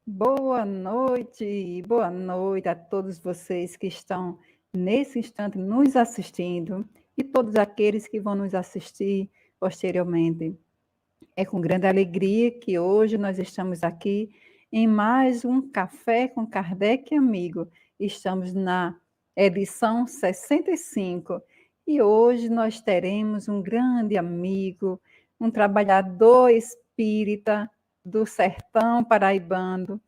Boa noite a todos vocês que estão nesse instante nos assistindo e todos aqueles que vão nos assistir posteriormente. É com grande alegria que hoje nós estamos aqui em mais um Café com Kardec Amigo. Estamos na edição 65 e hoje nós teremos um grande amigo, um trabalhador espírita do sertão paraibano,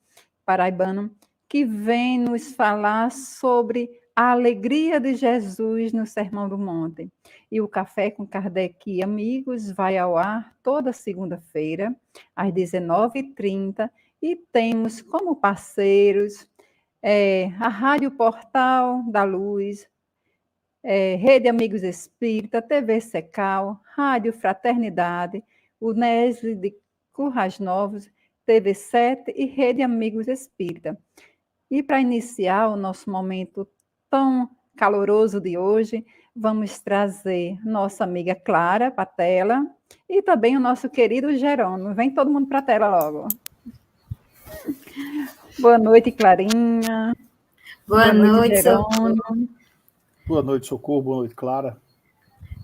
que vem nos falar sobre a alegria de Jesus no Sermão do Monte. E o Café com Kardec e Amigos vai ao ar toda segunda-feira, às 19h30, e temos como parceiros a Rádio Portal da Luz, Rede Amigos Espírita, TV Secal, Rádio Fraternidade, o Nesle de Currais Novos, TV 7 e Rede Amigos Espírita. E para iniciar o nosso momento tão caloroso de hoje, vamos trazer nossa amiga Clara para a tela e também o nosso querido Jerônimo. Vem todo mundo para a tela logo. Boa noite, Clarinha. Boa noite, Jerônimo. Boa noite, Socorro. Boa noite, Clara.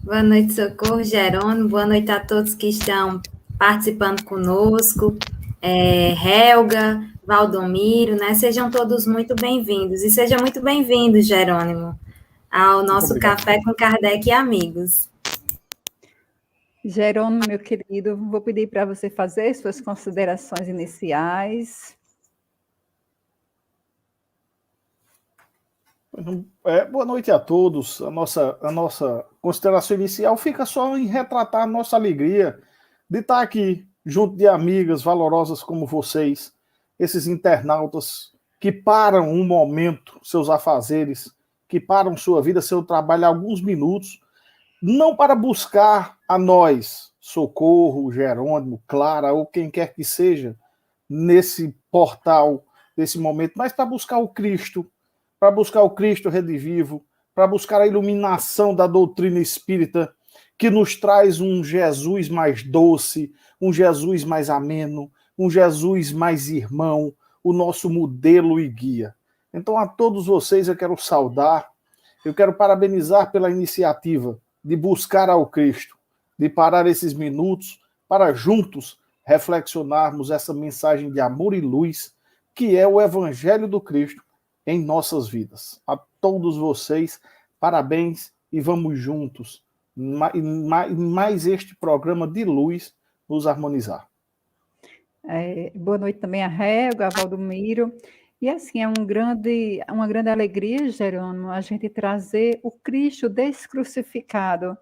Boa noite, Socorro, Jerônimo. Boa noite a todos que estão participando conosco. Helga, Valdomiro, né? Sejam todos muito bem-vindos. E seja muito bem-vindo, Jerônimo, ao nosso Café com Kardec e Amigos. Jerônimo, meu querido, vou pedir para você fazer suas considerações iniciais. Boa noite a todos. A nossa consideração inicial fica só em retratar a nossa alegria de estar aqui, junto de amigas valorosas como vocês, esses internautas que param um momento, seus afazeres, que param sua vida, seu trabalho, alguns minutos, não para buscar a nós, Socorro, Jerônimo, Clara, ou quem quer que seja, nesse portal, nesse momento, mas para buscar o Cristo, redivivo, para buscar a iluminação da doutrina espírita, que nos traz um Jesus mais doce, um Jesus mais ameno, um Jesus mais irmão, o nosso modelo e guia. Então, a todos vocês eu quero saudar, eu quero parabenizar pela iniciativa de buscar ao Cristo, de parar esses minutos para juntos reflexionarmos essa mensagem de amor e luz, que é o Evangelho do Cristo, em nossas vidas. A todos vocês, parabéns e vamos juntos mais este programa de luz nos harmonizar. Boa noite também a Helga, a Valdomiro. E assim, é uma grande alegria, Jerônimo, a gente trazer o Cristo descrucificado,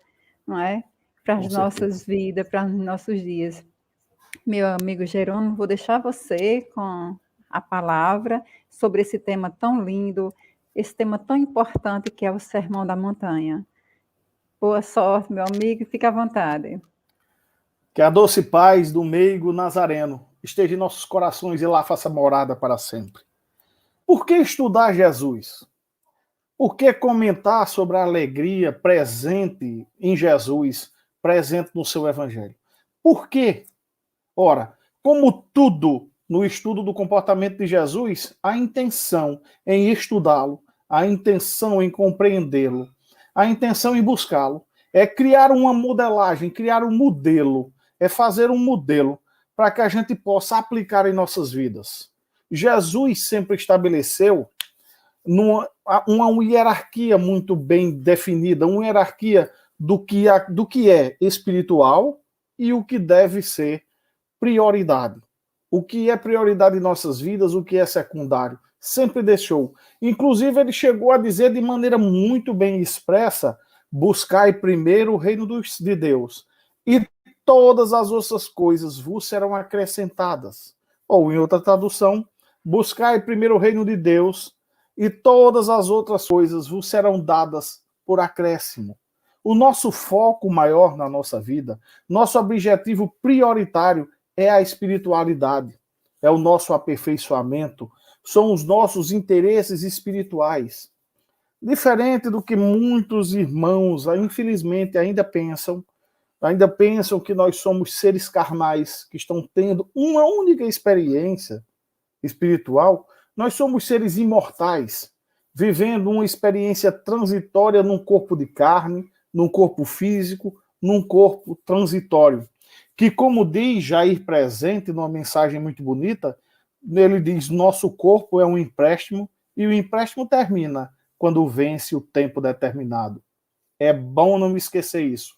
não é? Para as nossas vidas, para os nossos dias. Meu amigo Jerônimo, vou deixar você com a palavra sobre esse tema tão lindo, esse tema tão importante que é o Sermão da Montanha. Boa sorte, meu amigo, e fique à vontade. Que a doce paz do meigo Nazareno esteja em nossos corações e lá faça morada para sempre. Por que estudar Jesus? Por que comentar sobre a alegria presente em Jesus, presente no seu Evangelho? Por quê? Ora, como tudo no estudo do comportamento de Jesus, a intenção em estudá-lo, a intenção em compreendê-lo, a intenção em buscá-lo, é criar uma modelagem, criar um modelo, é fazer um modelo para que a gente possa aplicar em nossas vidas. Jesus sempre estabeleceu uma hierarquia muito bem definida, uma hierarquia do que é espiritual e o que deve ser prioridade. O que é prioridade em nossas vidas, o que é secundário. Sempre deixou. Inclusive, ele chegou a dizer de maneira muito bem expressa: buscai primeiro o reino de Deus, e todas as outras coisas vos serão acrescentadas. Ou, em outra tradução, buscai primeiro o reino de Deus, e todas as outras coisas vos serão dadas por acréscimo. O nosso foco maior na nossa vida, nosso objetivo prioritário é a espiritualidade, é o nosso aperfeiçoamento, são os nossos interesses espirituais. Diferente do que muitos irmãos, infelizmente, ainda pensam que nós somos seres carnais, que estão tendo uma única experiência espiritual, nós somos seres imortais, vivendo uma experiência transitória num corpo de carne, num corpo físico, num corpo transitório. Que, como diz Jair Presente, numa mensagem muito bonita, ele diz: nosso corpo é um empréstimo e o empréstimo termina quando vence o tempo determinado. É bom não esquecer isso.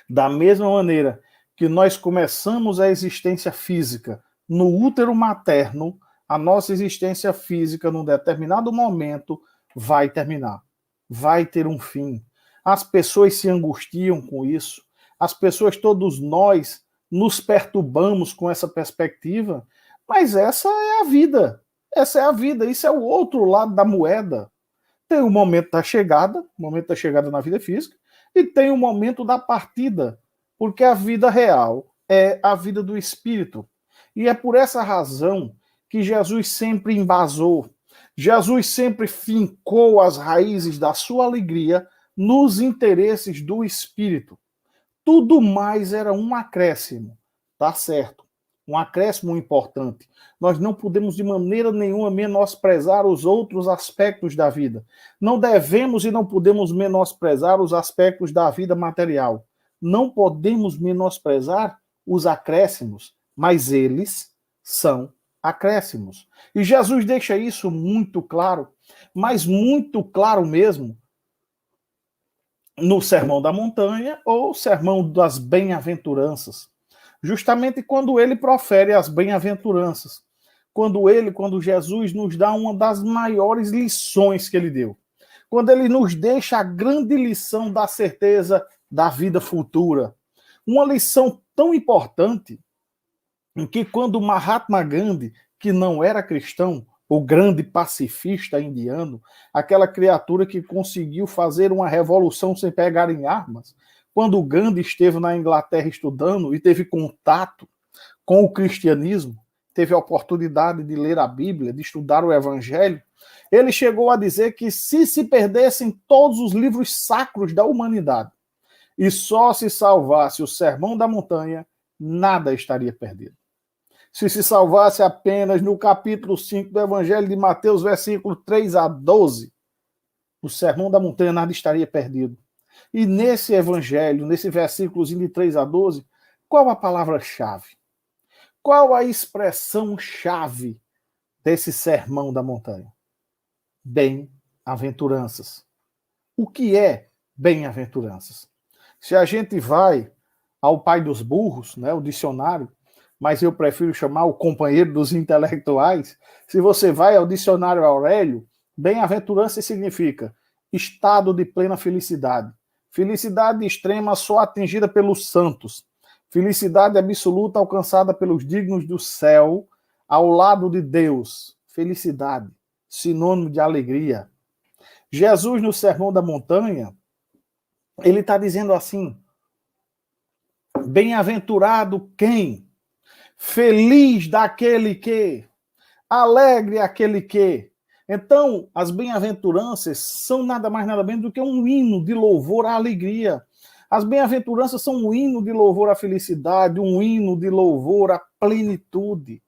Da mesma maneira que nós começamos a existência física no útero materno, a nossa existência física, num determinado momento, vai terminar. Vai ter um fim. As pessoas se angustiam com isso. As pessoas, todos nós, nos perturbamos com essa perspectiva, mas essa é a vida. Essa é a vida. Isso é o outro lado da moeda. Tem o momento da chegada na vida física, e tem o momento da partida, porque a vida real é a vida do espírito. E é por essa razão que Jesus sempre embasou, Jesus sempre fincou as raízes da sua alegria nos interesses do espírito. Tudo mais era um acréscimo, tá certo? Um acréscimo importante. Nós não podemos de maneira nenhuma menosprezar os outros aspectos da vida. Não devemos e não podemos menosprezar os aspectos da vida material. Não podemos menosprezar os acréscimos, mas eles são acréscimos. E Jesus deixa isso muito claro, mas muito claro mesmo, no Sermão da Montanha ou Sermão das Bem-aventuranças. Justamente quando ele profere as bem-aventuranças. Quando Jesus nos dá uma das maiores lições que ele deu. Quando ele nos deixa a grande lição da certeza da vida futura. Uma lição tão importante em que quando Mahatma Gandhi, que não era cristão, o grande pacifista indiano, aquela criatura que conseguiu fazer uma revolução sem pegar em armas, quando Gandhi esteve na Inglaterra estudando e teve contato com o cristianismo, teve a oportunidade de ler a Bíblia, de estudar o Evangelho, ele chegou a dizer que se perdessem todos os livros sacros da humanidade e só se salvasse o Sermão da Montanha, nada estaria perdido. Se salvasse apenas no capítulo 5 do Evangelho de Mateus, versículo 3 a 12, o Sermão da Montanha, nada estaria perdido. E nesse Evangelho, nesse versículozinho de 3 a 12, qual a palavra-chave? Qual a expressão-chave desse Sermão da Montanha? Bem-aventuranças. O que é bem-aventuranças? Se a gente vai ao pai dos burros, né, o dicionário, mas eu prefiro chamar o companheiro dos intelectuais, se você vai ao dicionário Aurélio, bem-aventurança significa estado de plena felicidade. Felicidade extrema só atingida pelos santos. Felicidade absoluta alcançada pelos dignos do céu, ao lado de Deus. Felicidade, sinônimo de alegria. Jesus, no Sermão da Montanha, ele está dizendo assim: bem-aventurado quem? Feliz daquele que, alegre aquele que. Então, as bem-aventuranças são nada mais nada menos do que um hino de louvor à alegria. As bem-aventuranças são um hino de louvor à felicidade, um hino de louvor à plenitude.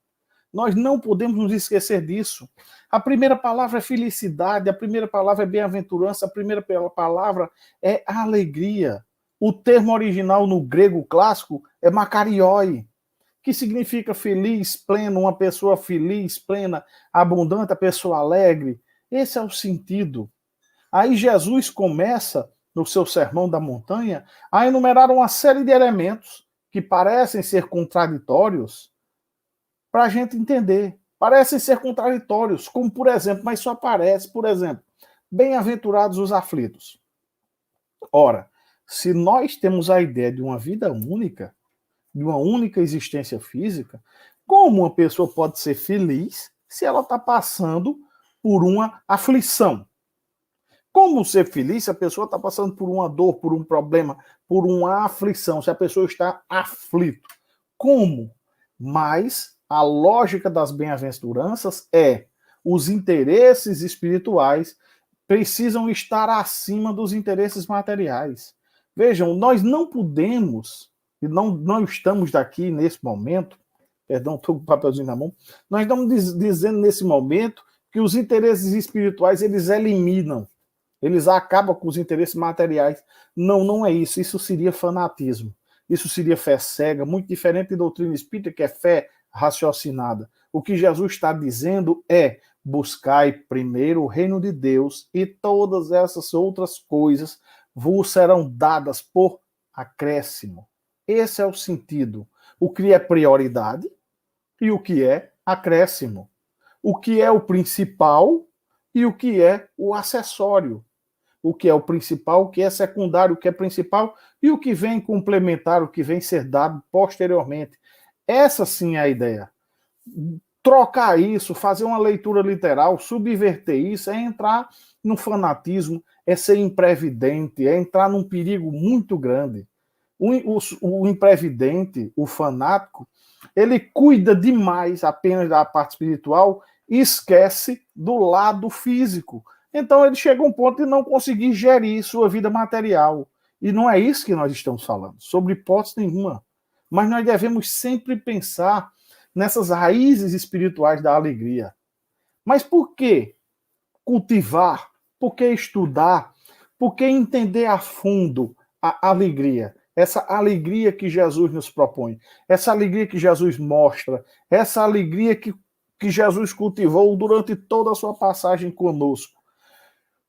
Nós não podemos nos esquecer disso. A primeira palavra é felicidade, a primeira palavra é bem-aventurança, a primeira palavra é alegria. O termo original no grego clássico é makarioi, que significa feliz, pleno, uma pessoa feliz, plena, abundante, a pessoa alegre. Esse é o sentido. Aí Jesus começa, no seu Sermão da Montanha, a enumerar uma série de elementos que parecem ser contraditórios para a gente entender. Parecem ser contraditórios, como por exemplo, mas só parece, por exemplo, bem-aventurados os aflitos. Ora, se nós temos a ideia de uma vida única, de uma única existência física, como uma pessoa pode ser feliz se ela está passando por uma aflição? Como ser feliz se a pessoa está passando por uma dor, por um problema, por uma aflição, se a pessoa está aflito? Como? Mas a lógica das bem-aventuranças é: os interesses espirituais precisam estar acima dos interesses materiais. Vejam, nós não podemos, e não estamos daqui nesse momento perdão, estou com o papelzinho na mão, nós estamos dizendo nesse momento que os interesses espirituais, eles eliminam, eles acabam com os interesses materiais. Não, não é isso. Isso seria fanatismo. Isso seria fé cega, muito diferente da doutrina espírita, que é fé raciocinada. O que Jesus está dizendo é: buscai primeiro o reino de Deus e todas essas outras coisas vos serão dadas por acréscimo. Esse é o sentido. O que é prioridade e o que é acréscimo. O que é o principal e o que é o acessório. O que é o principal, o que é secundário, o que é principal e o que vem complementar, o que vem ser dado posteriormente. Essa sim é a ideia. Trocar isso, fazer uma leitura literal, subverter isso, é entrar no fanatismo, é ser imprevidente, é entrar num perigo muito grande. O imprevidente, o fanático, ele cuida demais apenas da parte espiritual e esquece do lado físico. Então ele chega a um ponto de não conseguir gerir sua vida material. E não é isso que nós estamos falando, sobre hipótese nenhuma. Mas nós devemos sempre pensar nessas raízes espirituais da alegria. Mas por que cultivar? Por que estudar? Por que entender a fundo a alegria? Essa alegria que Jesus nos propõe, essa alegria que Jesus mostra, essa alegria que Jesus cultivou durante toda a sua passagem conosco.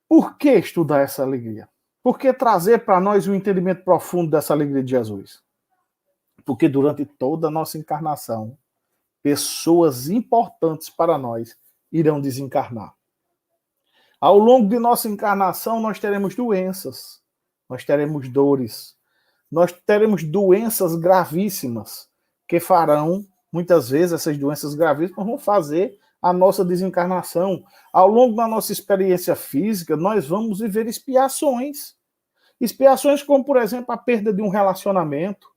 Por que estudar essa alegria? Por que trazer para nós um entendimento profundo dessa alegria de Jesus? Porque durante toda a nossa encarnação, pessoas importantes para nós irão desencarnar. Ao longo de nossa encarnação, nós teremos doenças, nós teremos dores, nós teremos doenças gravíssimas que farão, muitas vezes, essas doenças gravíssimas vão fazer a nossa desencarnação. Ao longo da nossa experiência física, nós vamos viver expiações. Expiações como, por exemplo, a perda de um relacionamento.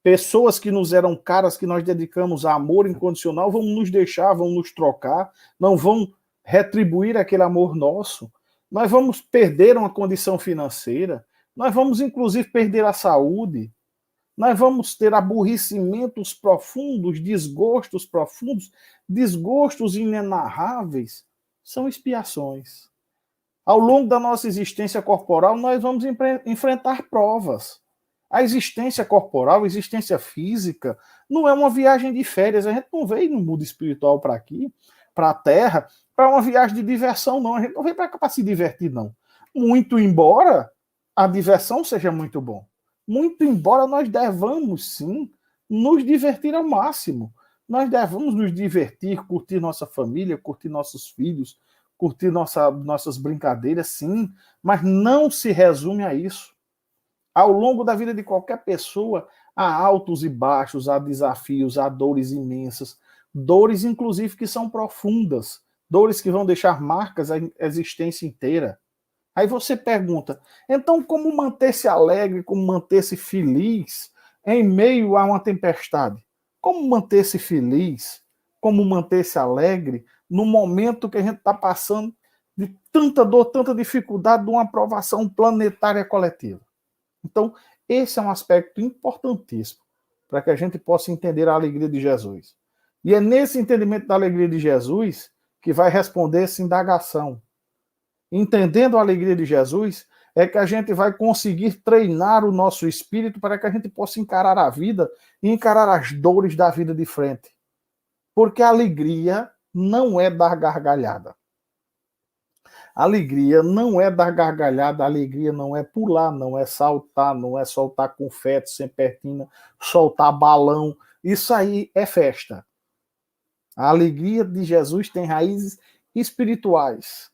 Pessoas que nos eram caras, que nós dedicamos a amor incondicional, vão nos deixar, vão nos trocar, não vão retribuir aquele amor nosso. Nós vamos perder uma condição financeira, nós vamos, inclusive, perder a saúde, nós vamos ter aborrecimentos profundos, desgostos profundos, desgostos inenarráveis. São expiações. Ao longo da nossa existência corporal, nós vamos enfrentar provas. A existência corporal, a existência física, não é uma viagem de férias. A gente não veio no mundo espiritual para aqui, para a Terra, para uma viagem de diversão, não. A gente não veio para cá para se divertir, não. Muito embora a diversão seja muito bom. Muito embora nós devamos, sim, nos divertir ao máximo. Nós devemos nos divertir, curtir nossa família, curtir nossos filhos, curtir nossas brincadeiras, sim, mas não se resume a isso. Ao longo da vida de qualquer pessoa, há altos e baixos, há desafios, há dores imensas, dores, inclusive, que são profundas, dores que vão deixar marcas a existência inteira. Aí você pergunta, então como manter-se alegre, como manter-se feliz em meio a uma tempestade? Como manter-se feliz, como manter-se alegre no momento que a gente está passando de tanta dor, tanta dificuldade de uma aprovação planetária coletiva? Então, esse é um aspecto importantíssimo para que a gente possa entender a alegria de Jesus. E é nesse entendimento da alegria de Jesus que vai responder essa indagação. Entendendo a alegria de Jesus, é que a gente vai conseguir treinar o nosso espírito para que a gente possa encarar a vida e encarar as dores da vida de frente. Porque a alegria não é dar gargalhada. A alegria não é dar gargalhada, a alegria não é pular, não é saltar, não é soltar confete, sempertina, soltar balão. Isso aí é festa. A alegria de Jesus tem raízes espirituais.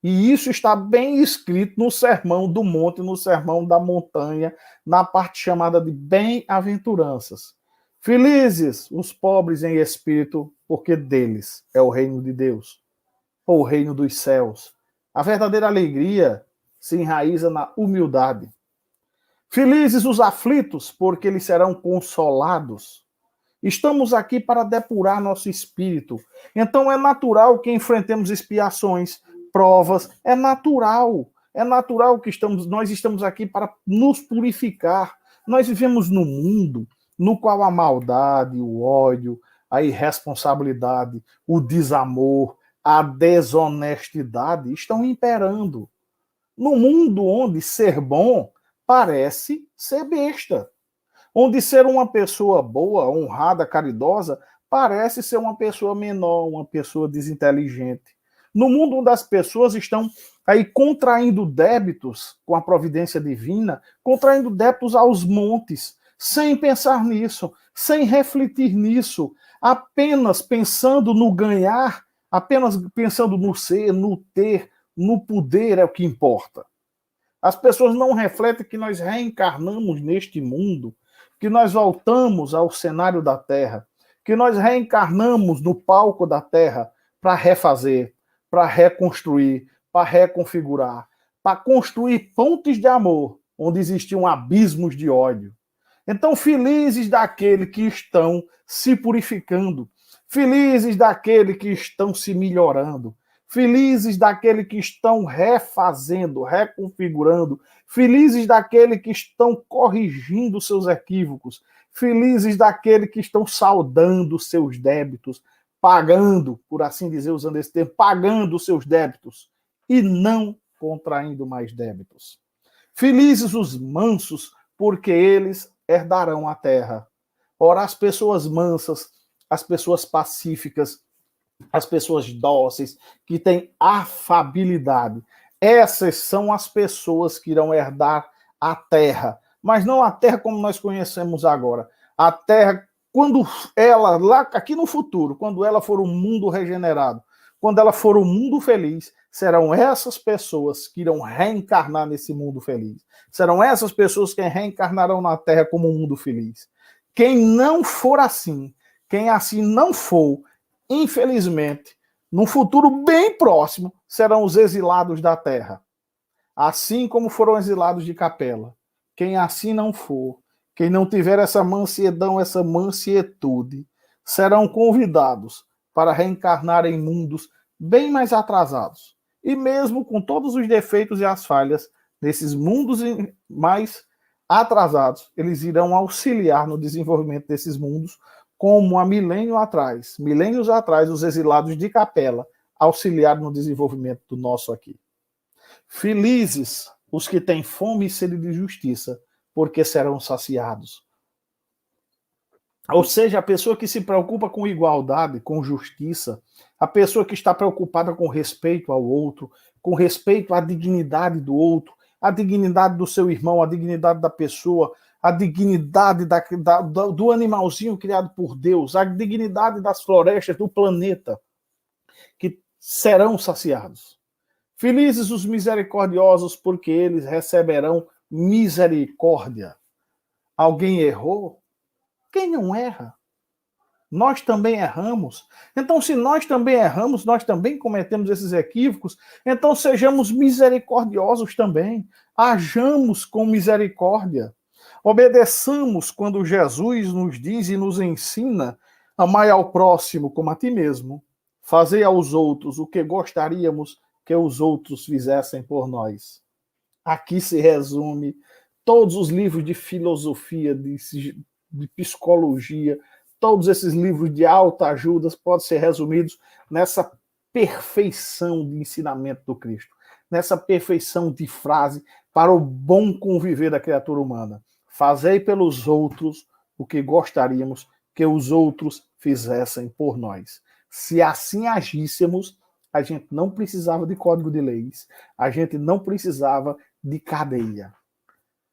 E isso está bem escrito no Sermão do Monte, no Sermão da Montanha, na parte chamada de bem-aventuranças. Felizes os pobres em espírito, porque deles é o reino de Deus, ou o reino dos céus. A verdadeira alegria se enraiza na humildade. Felizes os aflitos, porque eles serão consolados. Estamos aqui para depurar nosso espírito. Então é natural que enfrentemos expiações, provas. É natural que nós estamos aqui para nos purificar. Nós vivemos num mundo no qual a maldade, o ódio, a irresponsabilidade, o desamor, a desonestidade estão imperando. No mundo onde ser bom parece ser besta. Onde ser uma pessoa boa, honrada, caridosa, parece ser uma pessoa menor, uma pessoa desinteligente. No mundo onde as pessoas estão aí contraindo débitos com a providência divina, contraindo débitos aos montes, sem pensar nisso, sem refletir nisso, apenas pensando no ganhar, apenas pensando no ser, no ter, no poder é o que importa. As pessoas não refletem que nós reencarnamos neste mundo, que nós voltamos ao cenário da Terra, que nós reencarnamos no palco da Terra para refazer, para reconstruir, para reconfigurar, para construir pontes de amor onde existiam abismos de ódio. Então, felizes daqueles que estão se purificando, felizes daqueles que estão se melhorando, felizes daqueles que estão refazendo, reconfigurando, felizes daqueles que estão corrigindo seus equívocos, felizes daqueles que estão saldando seus débitos, pagando, por assim dizer, usando esse termo, pagando seus débitos e não contraindo mais débitos. Felizes os mansos, porque eles herdarão a terra. Ora, as pessoas mansas, as pessoas pacíficas, as pessoas dóceis, que têm afabilidade, essas são as pessoas que irão herdar a terra. Mas não a terra como nós conhecemos agora. A terra, quando ela, lá aqui no futuro, quando ela for um mundo regenerado, quando ela for um mundo feliz, serão essas pessoas que irão reencarnar nesse mundo feliz. Serão essas pessoas que reencarnarão na Terra como um mundo feliz. Quem não for assim, quem assim não for, infelizmente, num futuro bem próximo, serão os exilados da Terra. Assim como foram exilados de Capela. Quem assim não for, quem não tiver essa mansidão, essa mansietude, serão convidados para reencarnar em mundos bem mais atrasados. E mesmo com todos os defeitos e as falhas, nesses mundos mais atrasados, eles irão auxiliar no desenvolvimento desses mundos, como há milênios atrás, os exilados de Capela auxiliaram no desenvolvimento do nosso aqui. Felizes os que têm fome e sede de justiça, porque serão saciados. Ou seja, a pessoa que se preocupa com igualdade, com justiça, a pessoa que está preocupada com respeito ao outro, com respeito à dignidade do outro, à dignidade do seu irmão, à dignidade da pessoa, à dignidade do animalzinho criado por Deus, à dignidade das florestas, do planeta, que serão saciados. Felizes os misericordiosos, porque eles receberão misericórdia. Alguém errou? Quem não erra? Nós também erramos. Então, se nós também erramos, nós também cometemos esses equívocos, então sejamos misericordiosos também. Hajamos com misericórdia. Obedeçamos quando Jesus nos diz e nos ensina: amai ao próximo como a ti mesmo. Fazei aos outros o que gostaríamos que os outros fizessem por nós. Aqui se resume todos os livros de filosofia, de psicologia, todos esses livros de autoajuda podem ser resumidos nessa perfeição de ensinamento do Cristo, nessa perfeição de frase para o bom conviver da criatura humana. Fazei pelos outros o que gostaríamos que os outros fizessem por nós. Se assim agíssemos, a gente não precisava de código de leis, a gente não precisava de cadeia.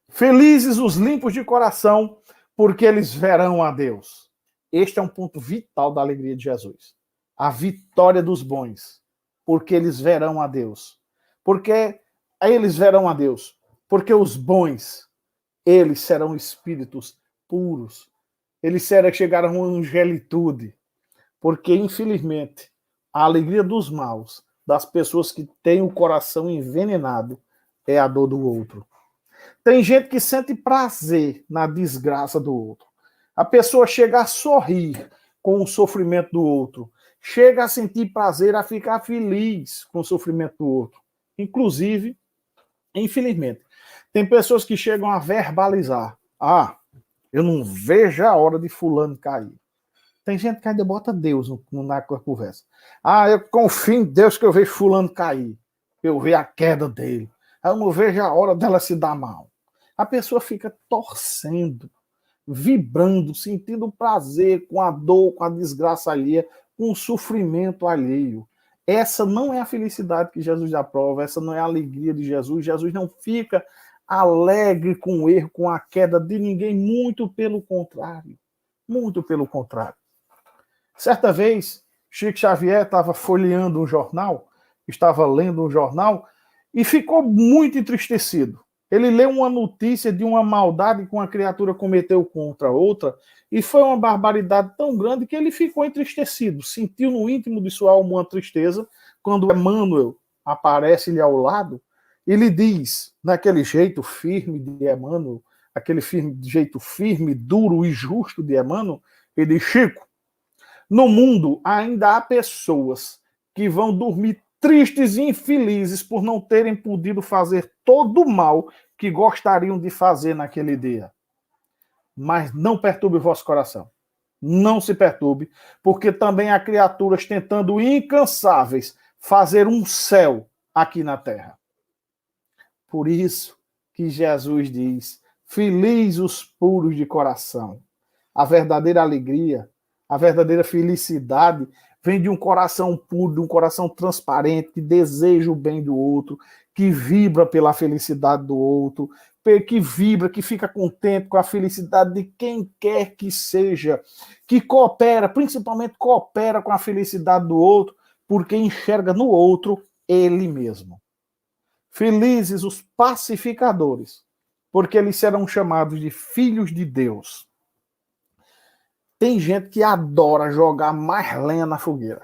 Felizes os limpos de coração, porque eles verão a Deus. Este é um ponto vital da alegria de Jesus. A vitória dos bons, porque eles verão a Deus. Porque eles verão a Deus. Porque os bons, eles serão espíritos puros. Eles chegarão à angelitude. Porque, infelizmente, a alegria dos maus, das pessoas que têm o coração envenenado, é a dor do outro. Tem gente que sente prazer na desgraça do outro. A pessoa chega a sorrir com o sofrimento do outro. Chega a sentir prazer, a ficar feliz com o sofrimento do outro. Inclusive, infelizmente, tem pessoas que chegam a verbalizar: eu não vejo a hora de fulano cair. Tem gente que ainda bota Deus na conversa. Eu confio em Deus que eu vejo fulano cair. Eu vejo a queda dele. Eu não vejo a hora dela se dar mal. A pessoa fica torcendo, vibrando, sentindo prazer com a dor, com a desgraça alheia, com o sofrimento alheio. Essa não é a felicidade que Jesus aprova, essa não é a alegria de Jesus. Jesus não fica alegre com o erro, com a queda de ninguém, muito pelo contrário. Muito pelo contrário. Certa vez, Chico Xavier estava folheando um jornal, estava lendo um jornal, e ficou muito entristecido. Ele leu uma notícia de uma maldade que uma criatura cometeu contra outra, e foi uma barbaridade tão grande que ele ficou entristecido, sentiu no íntimo de sua alma uma tristeza, quando Emmanuel aparece-lhe ao lado, e lhe diz, naquele jeito firme de Emmanuel, aquele jeito firme, duro e justo de Emmanuel, ele diz: Chico, no mundo ainda há pessoas que vão dormir tristes e infelizes por não terem podido fazer todo o mal que gostariam de fazer naquele dia. Mas não perturbe o vosso coração. Não se perturbe, porque também há criaturas tentando incansáveis fazer um céu aqui na terra. Por isso que Jesus diz: feliz os puros de coração. A verdadeira alegria, a verdadeira felicidade vem de um coração puro, de um coração transparente, que deseja o bem do outro, que vibra pela felicidade do outro, que vibra, que fica contente com a felicidade de quem quer que seja, que coopera, principalmente coopera com a felicidade do outro, porque enxerga no outro ele mesmo. Felizes os pacificadores, porque eles serão chamados de filhos de Deus. Tem gente que adora jogar mais lenha na fogueira.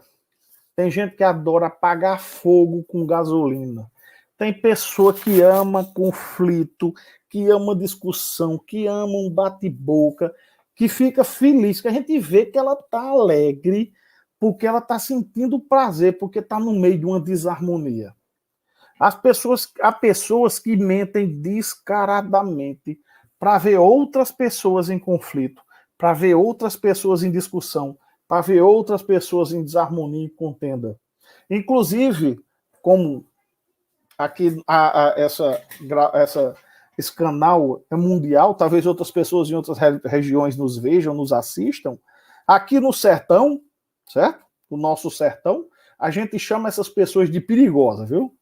Tem gente que adora apagar fogo com gasolina. Tem pessoa que ama conflito, que ama discussão, que ama um bate-boca, que fica feliz, que a gente vê que ela está alegre porque ela está sentindo prazer, porque está no meio de uma desarmonia. Há pessoas que mentem descaradamente para ver outras pessoas em conflito, para ver outras pessoas em discussão, para ver outras pessoas em desarmonia e contenda. Inclusive, como aqui esse canal é mundial, talvez outras pessoas em outras regiões nos vejam, nos assistam, aqui no sertão, certo? No nosso sertão, a gente chama essas pessoas de perigosas, viu?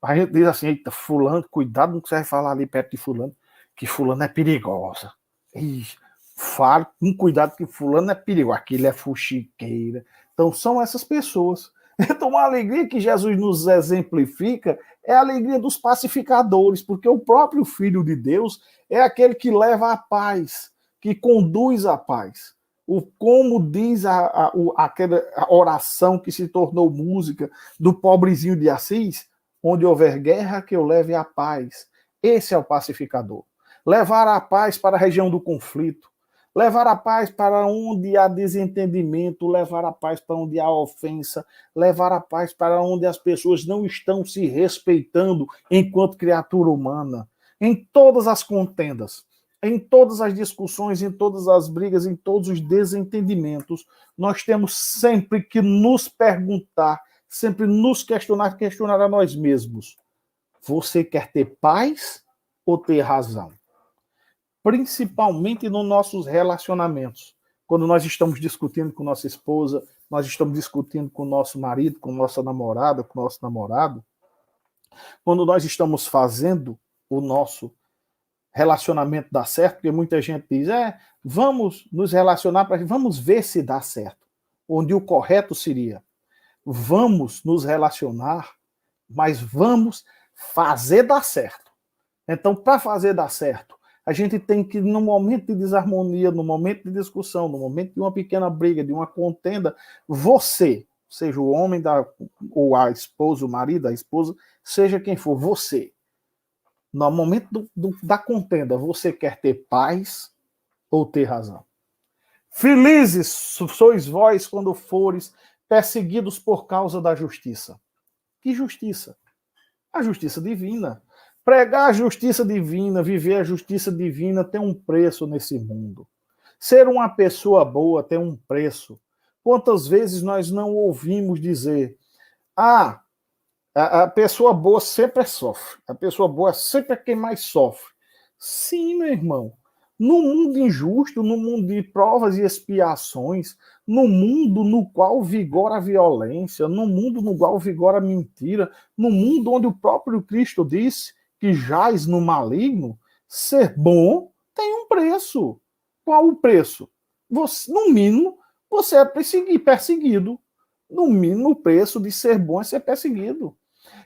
A gente diz assim: eita, fulano, cuidado no que você vai falar ali perto de fulano, que fulano é perigosa. Ixi, fale com cuidado que fulano é perigoso, aquilo é fuxiqueira. Então são essas pessoas. Então a alegria que Jesus nos exemplifica é a alegria dos pacificadores, porque o próprio Filho de Deus é aquele que leva a paz, que conduz a paz. Como diz aquela oração que se tornou música do pobrezinho de Assis: onde houver guerra, que eu leve a paz. Esse é o pacificador. Levar a paz para a região do conflito. Levar a paz para onde há desentendimento. Levar a paz para onde há ofensa. Levar a paz para onde as pessoas não estão se respeitando enquanto criatura humana. Em todas as contendas, em todas as discussões, em todas as brigas, em todos os desentendimentos, nós temos sempre que nos perguntar, sempre nos questionar a nós mesmos: você quer ter paz ou ter razão? Principalmente nos nossos relacionamentos. Quando nós estamos discutindo com nossa esposa, nós estamos discutindo com o nosso marido, com nossa namorada, com o nosso namorado. Quando nós estamos fazendo o nosso relacionamento dar certo, porque muita gente diz: vamos nos relacionar, vamos ver se dá certo. Onde o correto seria: vamos nos relacionar, mas vamos fazer dar certo. Então, para fazer dar certo, a gente tem que, no momento de desarmonia, no momento de discussão, no momento de uma pequena briga, de uma contenda, você, seja o homem ou a esposa, o marido, a esposa, seja quem for, você, no momento da contenda, você quer ter paz ou ter razão? Felizes sois vós quando fores perseguidos por causa da justiça. Que justiça? A justiça divina. Pregar a justiça divina, viver a justiça divina tem um preço nesse mundo. Ser uma pessoa boa tem um preço. Quantas vezes nós não ouvimos dizer: ah, a pessoa boa sempre sofre, a pessoa boa sempre é quem mais sofre. Sim, meu irmão. No mundo injusto, no mundo de provas e expiações, no mundo no qual vigora a violência, no mundo no qual vigora a mentira, no mundo onde o próprio Cristo disse que jaz no maligno, ser bom tem um preço. Qual o preço? Você, no mínimo, você é perseguido. No mínimo, o preço de ser bom é ser perseguido.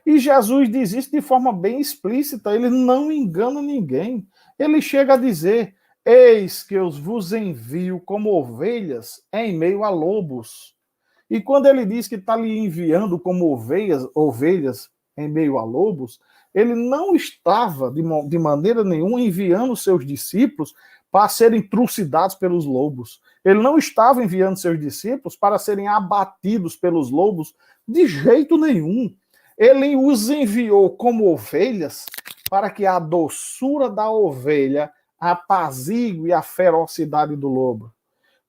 E Jesus diz isso de forma bem explícita, ele não engana ninguém. Ele chega a dizer: eis que eu vos envio como ovelhas em meio a lobos. E quando ele diz que está lhe enviando como ovelhas em meio a lobos, ele não estava, de maneira nenhuma, enviando seus discípulos para serem trucidados pelos lobos. Ele não estava enviando seus discípulos para serem abatidos pelos lobos de jeito nenhum. Ele os enviou como ovelhas para que a doçura da ovelha apazigue a ferocidade do lobo.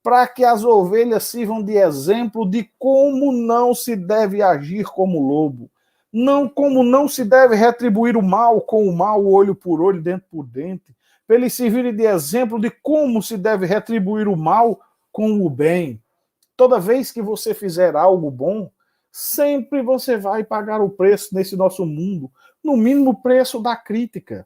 Para que as ovelhas sirvam de exemplo de como não se deve agir como lobo. Não, como não se deve retribuir o mal com o mal, olho por olho, dente por dente. Para eles servirem de exemplo de como se deve retribuir o mal com o bem. Toda vez que você fizer algo bom, sempre você vai pagar o preço nesse nosso mundo, no mínimo o preço da crítica.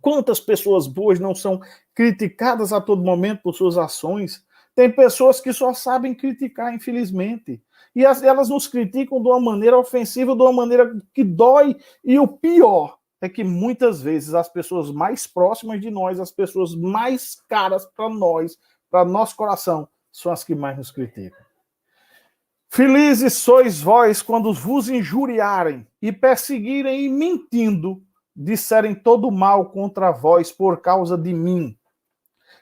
Quantas pessoas boas não são criticadas a todo momento por suas ações? Tem pessoas que só sabem criticar, infelizmente. E elas nos criticam de uma maneira ofensiva, de uma maneira que dói. E o pior é que muitas vezes as pessoas mais próximas de nós, as pessoas mais caras para nós, para nosso coração, são as que mais nos criticam. Felizes sois vós quando vos injuriarem e perseguirem e mentindo, disserem todo mal contra vós por causa de mim.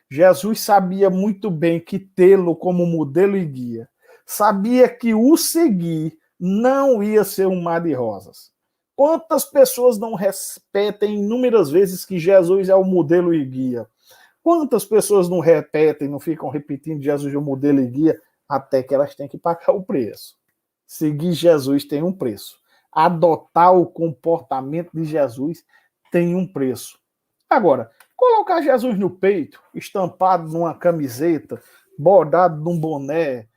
Jesus sabia muito bem que tê-lo como modelo e guia, sabia que o seguir não ia ser um mar de rosas. Quantas pessoas não repetem inúmeras vezes que Jesus é o modelo e guia? Quantas pessoas não repetem, não ficam repetindo Jesus é o modelo e guia, até que elas têm que pagar o preço. Seguir Jesus tem um preço. Adotar o comportamento de Jesus tem um preço. Agora, colocar Jesus no peito, estampado numa camiseta, bordado num boné,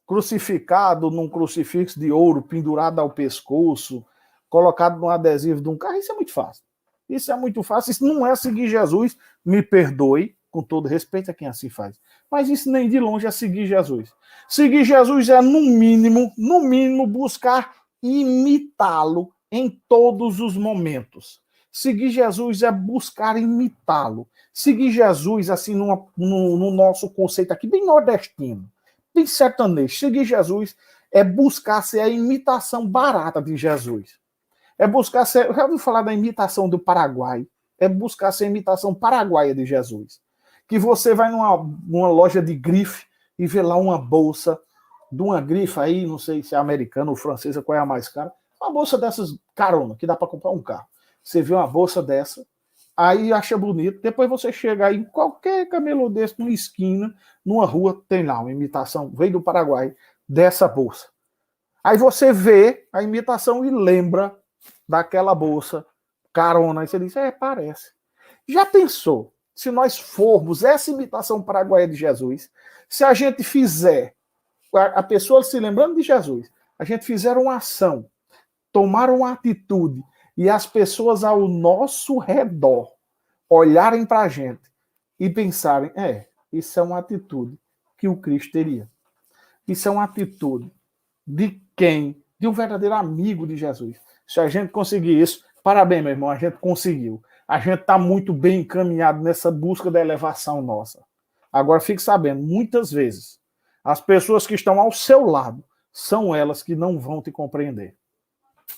crucificado num crucifixo de ouro, pendurado ao pescoço, colocado num adesivo de um carro, isso é muito fácil. Isso é muito fácil, isso não é seguir Jesus, me perdoe, com todo respeito a quem assim faz. Mas isso nem de longe é seguir Jesus. Seguir Jesus é, no mínimo, buscar imitá-lo em todos os momentos. Seguir Jesus é buscar imitá-lo. Seguir Jesus, assim, no nosso conceito aqui, bem nordestino, bem sertanejo. Seguir Jesus é buscar ser a imitação barata de Jesus. É buscar ser... Eu já ouvi falar da imitação do Paraguai. É buscar ser a imitação paraguaia de Jesus. Que você vai numa loja de grife e vê lá uma bolsa de uma grife aí, não sei se é americana ou francesa, qual é a mais cara. Uma bolsa dessas carona, que dá para comprar um carro. Você vê uma bolsa dessa, aí acha bonito, depois você chega aí em qualquer camelô desse, numa esquina, numa rua, tem lá uma imitação, veio do Paraguai, dessa bolsa. Aí você vê a imitação e lembra daquela bolsa carona, aí você diz, parece. Já pensou, se nós formos essa imitação paraguaia de Jesus, se a gente fizer, a pessoa se lembrando de Jesus, a gente fizer uma ação, tomar uma atitude, e as pessoas ao nosso redor olharem para a gente e pensarem, isso é uma atitude que o Cristo teria. Isso é uma atitude de quem? De um verdadeiro amigo de Jesus. Se a gente conseguir isso, parabéns, meu irmão, a gente conseguiu. A gente está muito bem encaminhado nessa busca da elevação nossa. Agora, fique sabendo, muitas vezes, as pessoas que estão ao seu lado são elas que não vão te compreender.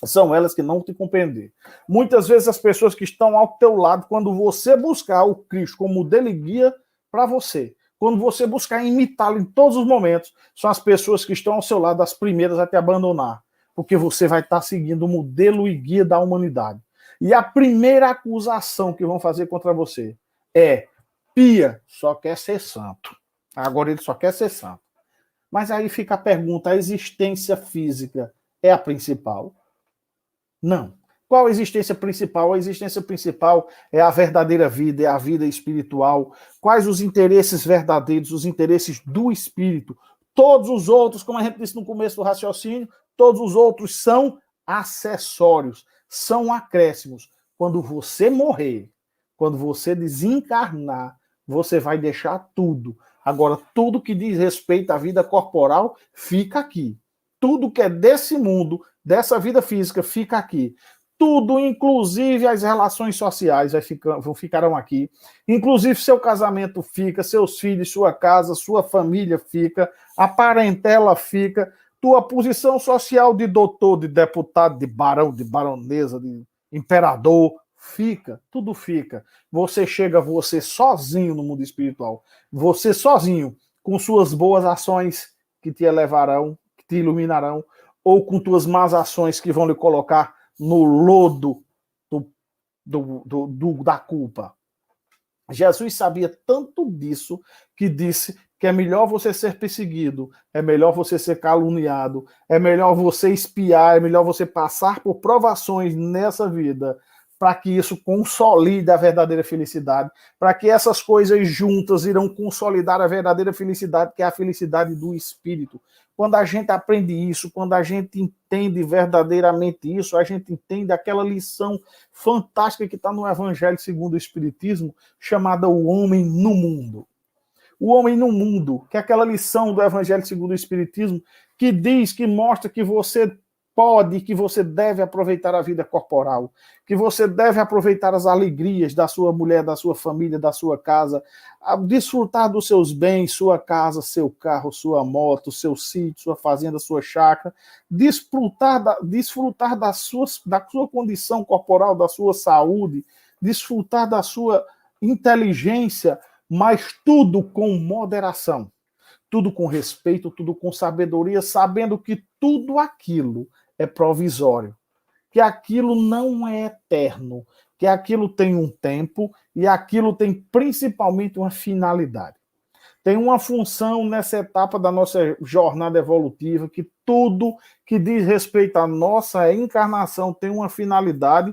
São elas que não te compreender. Muitas vezes as pessoas que estão ao teu lado, quando você buscar o Cristo como modelo e guia para você, quando você buscar imitá-lo em todos os momentos, são as pessoas que estão ao seu lado as primeiras a te abandonar, porque você vai estar seguindo o modelo e guia da humanidade. E a primeira acusação que vão fazer contra você é pia, só quer ser santo. Agora ele só quer ser santo. Mas aí fica a pergunta, a existência física é a principal? Não. Qual a existência principal? A existência principal é a verdadeira vida, é a vida espiritual. Quais os interesses verdadeiros, os interesses do espírito? Todos os outros, como a gente disse no começo do raciocínio, todos os outros são acessórios, são acréscimos. Quando você morrer, quando você desencarnar, você vai deixar tudo. Agora, tudo que diz respeito à vida corporal fica aqui. Tudo que é desse mundo, dessa vida física, fica aqui. Tudo, inclusive as relações sociais, ficarão aqui. Inclusive seu casamento fica, seus filhos, sua casa, sua família fica, a parentela fica, tua posição social de doutor, de deputado, de barão, de baronesa, de imperador, fica, tudo fica. Você chega, você sozinho no mundo espiritual, você sozinho, com suas boas ações que te elevarão, que te iluminarão, ou com tuas más ações que vão lhe colocar no lodo da culpa. Jesus sabia tanto disso que disse que é melhor você ser perseguido, é melhor você ser caluniado, é melhor você espiar, é melhor você passar por provações nessa vida, para que isso consolide a verdadeira felicidade, para que essas coisas juntas irão consolidar a verdadeira felicidade, que é a felicidade do espírito. Quando a gente aprende isso, quando a gente entende verdadeiramente isso, a gente entende aquela lição fantástica que está no Evangelho segundo o Espiritismo, chamada O Homem no Mundo. O Homem no Mundo, que é aquela lição do Evangelho segundo o Espiritismo, que diz, que mostra que você pode, que você deve aproveitar a vida corporal, que você deve aproveitar as alegrias da sua mulher, da sua família, da sua casa, desfrutar dos seus bens, sua casa, seu carro, sua moto, seu sítio, sua fazenda, sua chácara, desfrutar da sua condição corporal, da sua saúde, desfrutar da sua inteligência, mas tudo com moderação, tudo com respeito, tudo com sabedoria, sabendo que tudo aquilo é provisório, que aquilo não é eterno, que aquilo tem um tempo e aquilo tem principalmente uma finalidade. Tem uma função nessa etapa da nossa jornada evolutiva, que tudo que diz respeito à nossa encarnação tem uma finalidade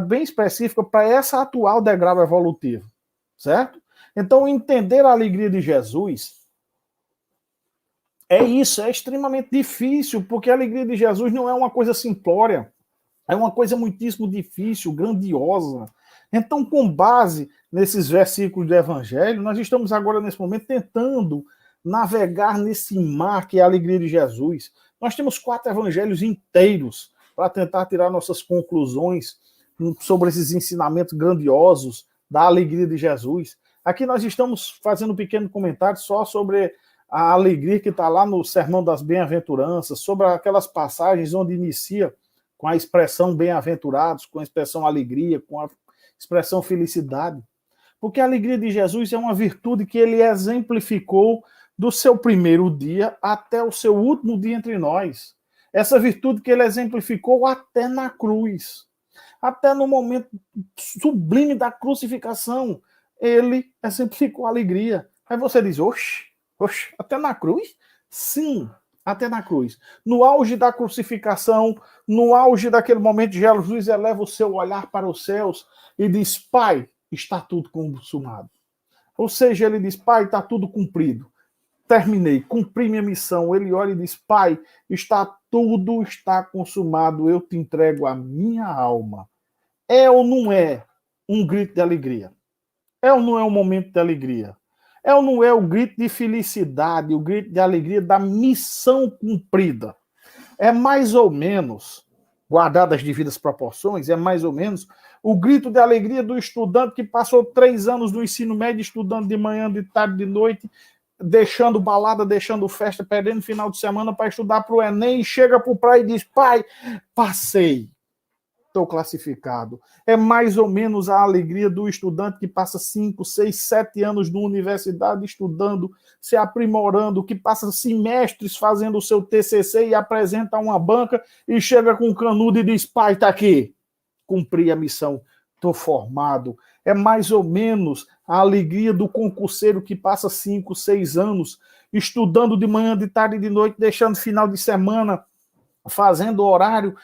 bem específica para essa atual degrau evolutivo, certo? Então, entender a alegria de Jesus é isso, é extremamente difícil, porque a alegria de Jesus não é uma coisa simplória, é uma coisa muitíssimo difícil, grandiosa. Então, com base nesses versículos do Evangelho, nós estamos agora, nesse momento, tentando navegar nesse mar que é a alegria de Jesus. Nós temos 4 evangelhos inteiros para tentar tirar nossas conclusões sobre esses ensinamentos grandiosos da alegria de Jesus. Aqui nós estamos fazendo um pequeno comentário só sobre a alegria que está lá no Sermão das Bem-aventuranças, sobre aquelas passagens onde inicia com a expressão bem-aventurados, com a expressão alegria, com a expressão felicidade. Porque a alegria de Jesus é uma virtude que ele exemplificou do seu primeiro dia até o seu último dia entre nós. Essa virtude que ele exemplificou até na cruz. Até no momento sublime da crucificação, ele exemplificou a alegria. Aí você diz, oxe, até na cruz? Sim, até na cruz. No auge da crucificação, no auge daquele momento, Jesus eleva o seu olhar para os céus e diz, Pai, está tudo consumado. Ou seja, ele diz, Pai, está tudo cumprido. Terminei, cumpri minha missão. Ele olha e diz, Pai, tudo está consumado, eu te entrego a minha alma. É ou não é um grito de alegria? É ou não é um momento de alegria? É ou não é o grito de felicidade, o grito de alegria da missão cumprida? É mais ou menos, guardadas as devidas proporções, é mais ou menos o grito de alegria do estudante que passou 3 anos no ensino médio, estudando de manhã, de tarde, de noite, deixando balada, deixando festa, perdendo final de semana para estudar para o Enem, e chega para o pai e diz, pai, passei. Estou classificado. É mais ou menos a alegria do estudante que passa 5, 6, 7 anos na universidade estudando, se aprimorando, que passa semestres fazendo o seu TCC e apresenta uma banca e chega com um canudo e diz, pai, está aqui, cumpri a missão, estou formado. É mais ou menos a alegria do concurseiro que passa 5, 6 anos estudando de manhã, de tarde e de noite, deixando final de semana, fazendo horário,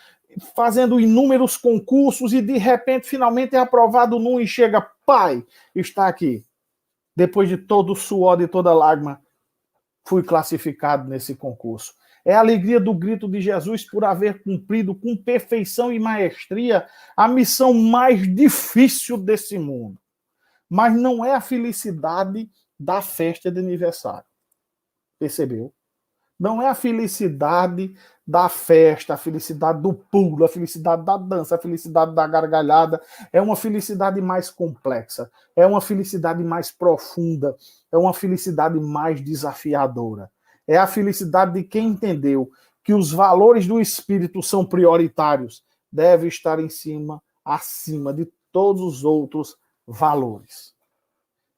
fazendo inúmeros concursos e de repente finalmente é aprovado num e chega, pai, está aqui. Depois de todo o suor, de toda a lágrima, fui classificado nesse concurso. É a alegria do grito de Jesus por haver cumprido com perfeição e maestria a missão mais difícil desse mundo. Mas não é a felicidade da festa de aniversário. Percebeu? Não é a felicidade da festa, a felicidade do pulo, a felicidade da dança, a felicidade da gargalhada. É uma felicidade mais complexa, é uma felicidade mais profunda, é uma felicidade mais desafiadora. É a felicidade de quem entendeu que os valores do espírito são prioritários, deve estar acima de todos os outros valores.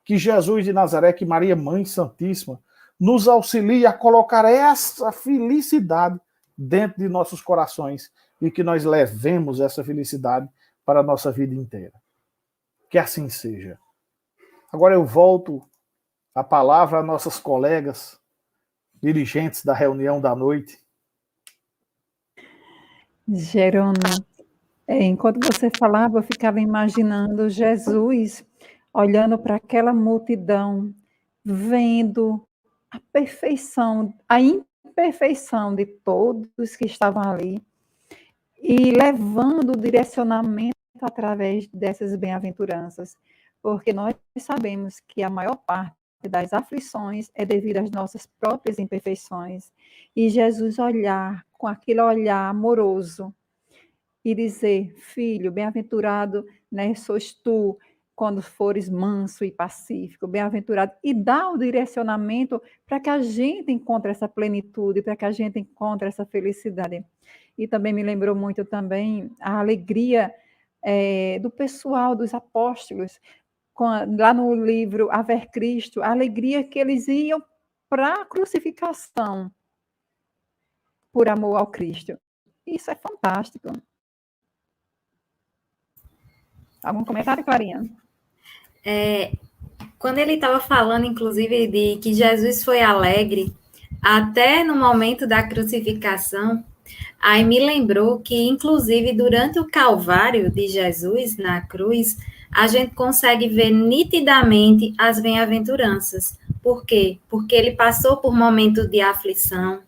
Que Jesus de Nazaré, que Maria Mãe Santíssima, nos auxilie a colocar essa felicidade dentro de nossos corações e que nós levemos essa felicidade para a nossa vida inteira. Que assim seja. Agora eu volto a palavra a nossas colegas, dirigentes da reunião da noite. Jerônimo, enquanto você falava, eu ficava imaginando Jesus olhando para aquela multidão, vendo a perfeição, a imperfeição de todos que estavam ali e levando o direcionamento através dessas bem-aventuranças, porque nós sabemos que a maior parte das aflições é devido às nossas próprias imperfeições. E Jesus olhar com aquele olhar amoroso e dizer, filho, bem-aventurado, né, sois tu, quando fores manso e pacífico, bem-aventurado, e dá o direcionamento para que a gente encontre essa plenitude, para que a gente encontre essa felicidade. E também me lembrou muito também a alegria do pessoal, dos apóstolos, lá no livro A Ver Cristo, a alegria que eles iam para a crucificação por amor ao Cristo. Isso é fantástico. Algum comentário, Clarinha? Quando ele estava falando, inclusive, de que Jesus foi alegre até no momento da crucificação, aí me lembrou que, inclusive, durante o Calvário de Jesus na cruz, a gente consegue ver nitidamente as bem-aventuranças. Por quê? Porque ele passou por momentos de aflição,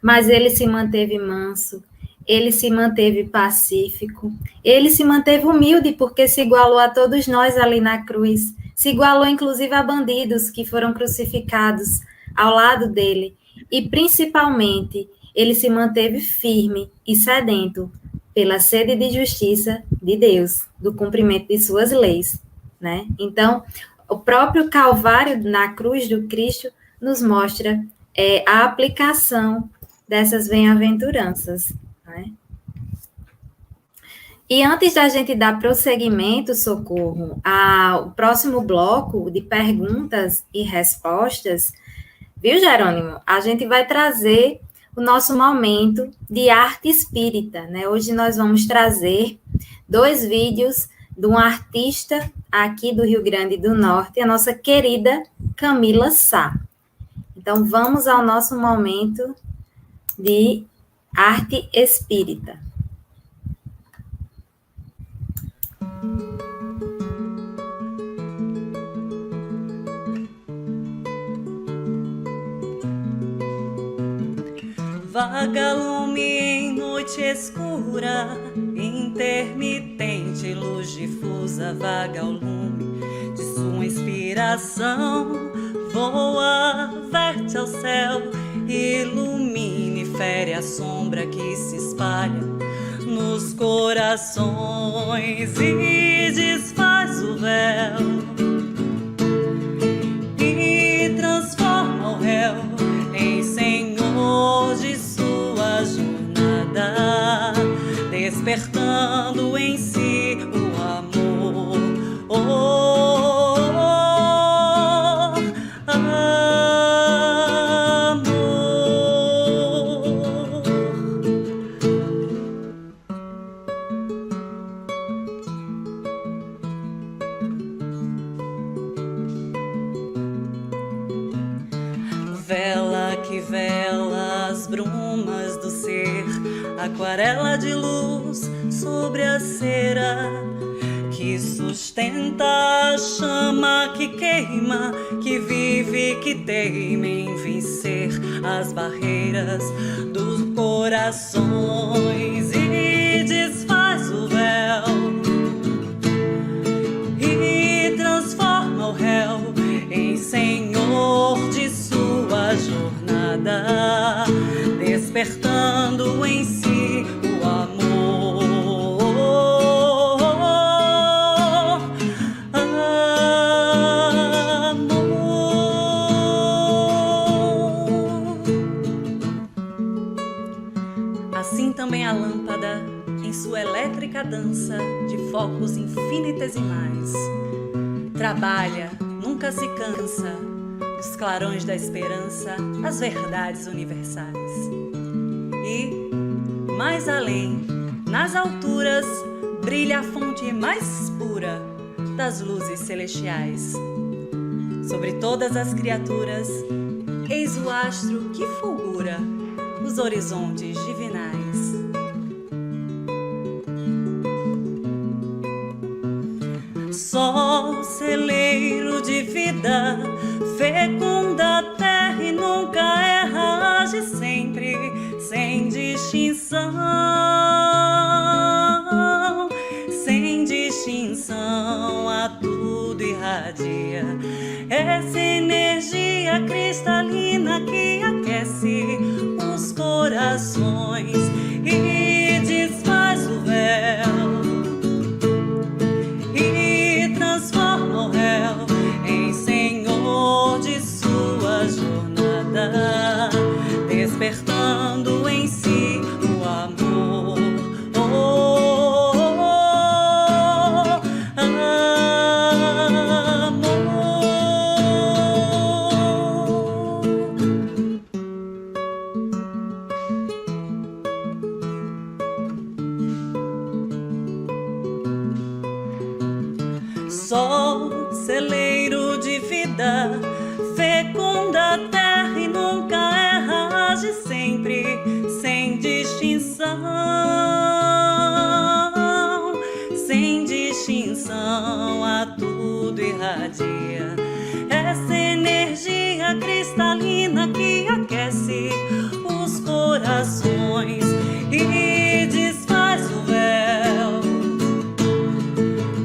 mas ele se manteve manso, ele se manteve pacífico, ele se manteve humilde porque se igualou a todos nós ali na cruz, se igualou inclusive a bandidos que foram crucificados ao lado dele, e principalmente ele se manteve firme e sedento pela sede de justiça de Deus, do cumprimento de suas leis, né? Então, o próprio Calvário na cruz do Cristo nos mostra a aplicação dessas bem-aventuranças, né? E antes da gente dar prosseguimento, Socorro, ao próximo bloco de perguntas e respostas, viu, Jerônimo? A gente vai trazer o nosso momento de arte espírita, né? Hoje nós vamos trazer 2 vídeos de um artista aqui do Rio Grande do Norte, a nossa querida Camila Sá. Então, vamos ao nosso momento de arte espírita. Vagalume em noite escura, intermitente luz difusa, vaga ao lume de sua inspiração. Voa, verte ao céu, ilumine, fere a sombra que se espalha nos corações e desfaz o véu e transforma o réu em senhor de sua jornada, despertando em si o amor. vela que vela as brumas do ser, aquarela de luz sobre a cera, que sustenta a chama que queima, que vive, que teima em vencer as barreiras dos corações e desfaz o véu e transforma o réu em senhor de sua jornada, despertando em si o amor. Assim também a lâmpada, em sua elétrica dança de focos infinitesimais, trabalha, nunca se cansa, os clarões da esperança, as verdades universais. E, mais além, nas alturas, brilha a fonte mais pura das luzes celestiais. Sobre todas as criaturas, eis o astro que fulgura os horizontes divinais. Sol, celeiro de vida, fecunda a terra e nunca erra, age sempre, sem distinção, sem distinção, a tudo irradia essa energia cristalina que aquece os corações e desfaz o véu e transforma o réu em senhor de sua jornada, despertando em si o amor. Sol, celeiro de vida, fecunda a terra e nunca erra, age sempre, sem distinção, sem distinção, a tudo irradia essa energia cristalina que aquece os corações e desfaz o véu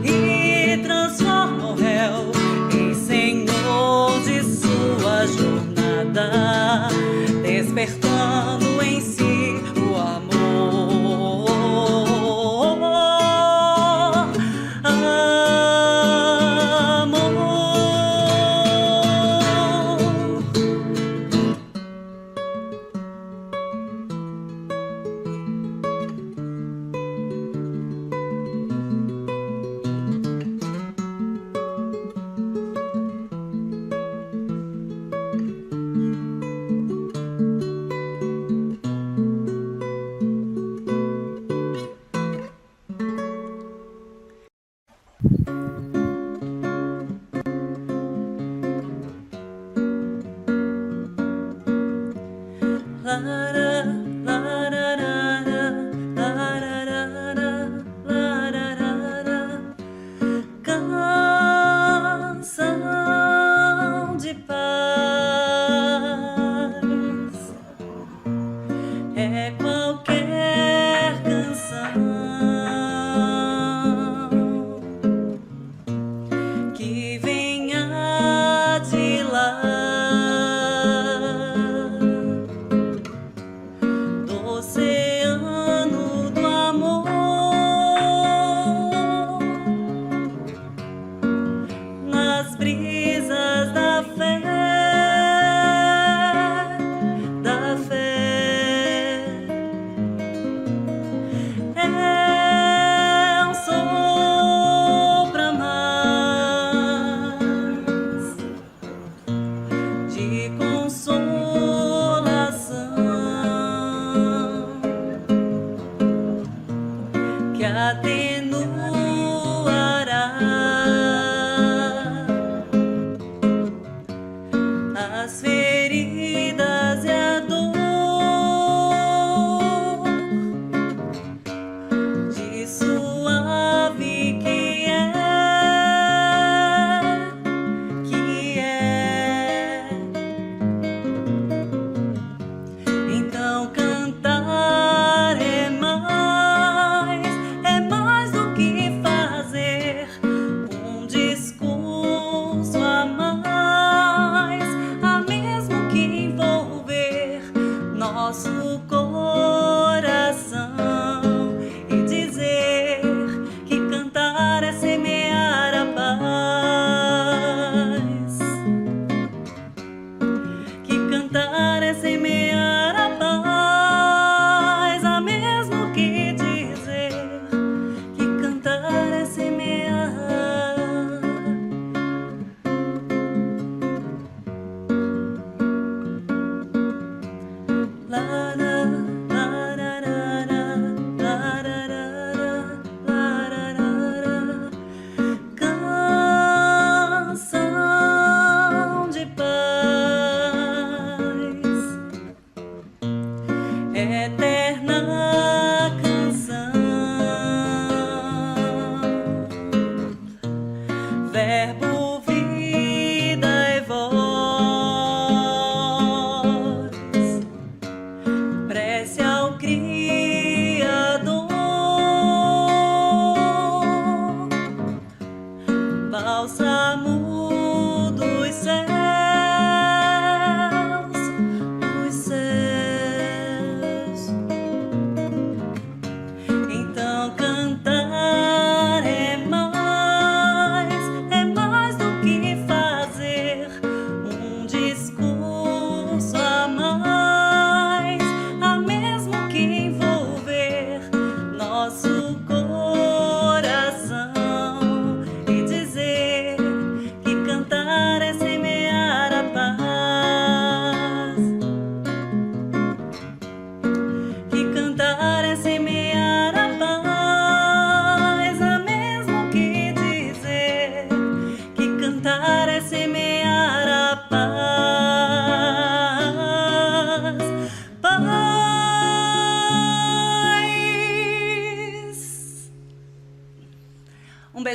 e transforma o réu em senhor de sua jornada, despertando em si o amor. Canção de paz é qualquer canção que venha de lá,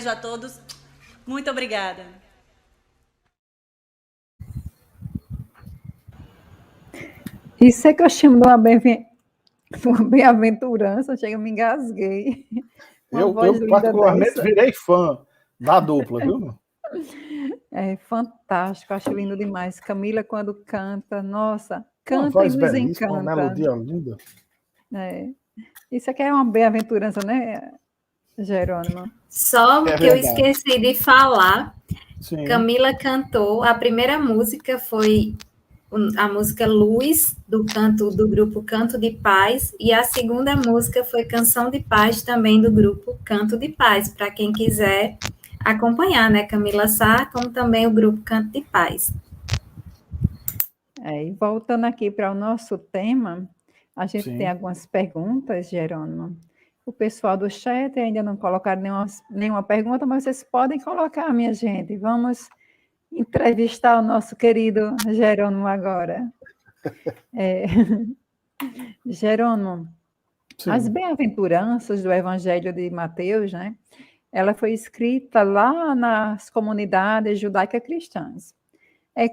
a todos. Muito obrigada. Isso é que eu chamo de uma bem-aventurança. Chega, eu me engasguei. Eu particularmente, virei fã da dupla, viu? É fantástico, acho lindo demais. Camila, quando canta, nossa, Uma canta e voz nos belíssima, uma encanta. melodia linda. É. Isso aqui é uma bem-aventurança, né, Jerônimo? Só É que eu verdade. esqueci de falar, Sim. Camila cantou, a primeira música foi a música Luz, do grupo Canto de Paz, e a segunda música foi Canção de Paz, também do grupo Canto de Paz, para quem quiser acompanhar, né, Camila Sá, como também o grupo Canto de Paz. E voltando aqui para o nosso tema, a gente Sim. tem algumas perguntas, Jerônimo. O pessoal do chat ainda não colocaram nenhuma pergunta, mas vocês podem colocar, minha gente. Vamos entrevistar o nosso querido Jerônimo agora. Jerônimo, Sim. as bem-aventuranças do Evangelho de Mateus, né? Ela foi escrita lá nas comunidades judaicas cristãs.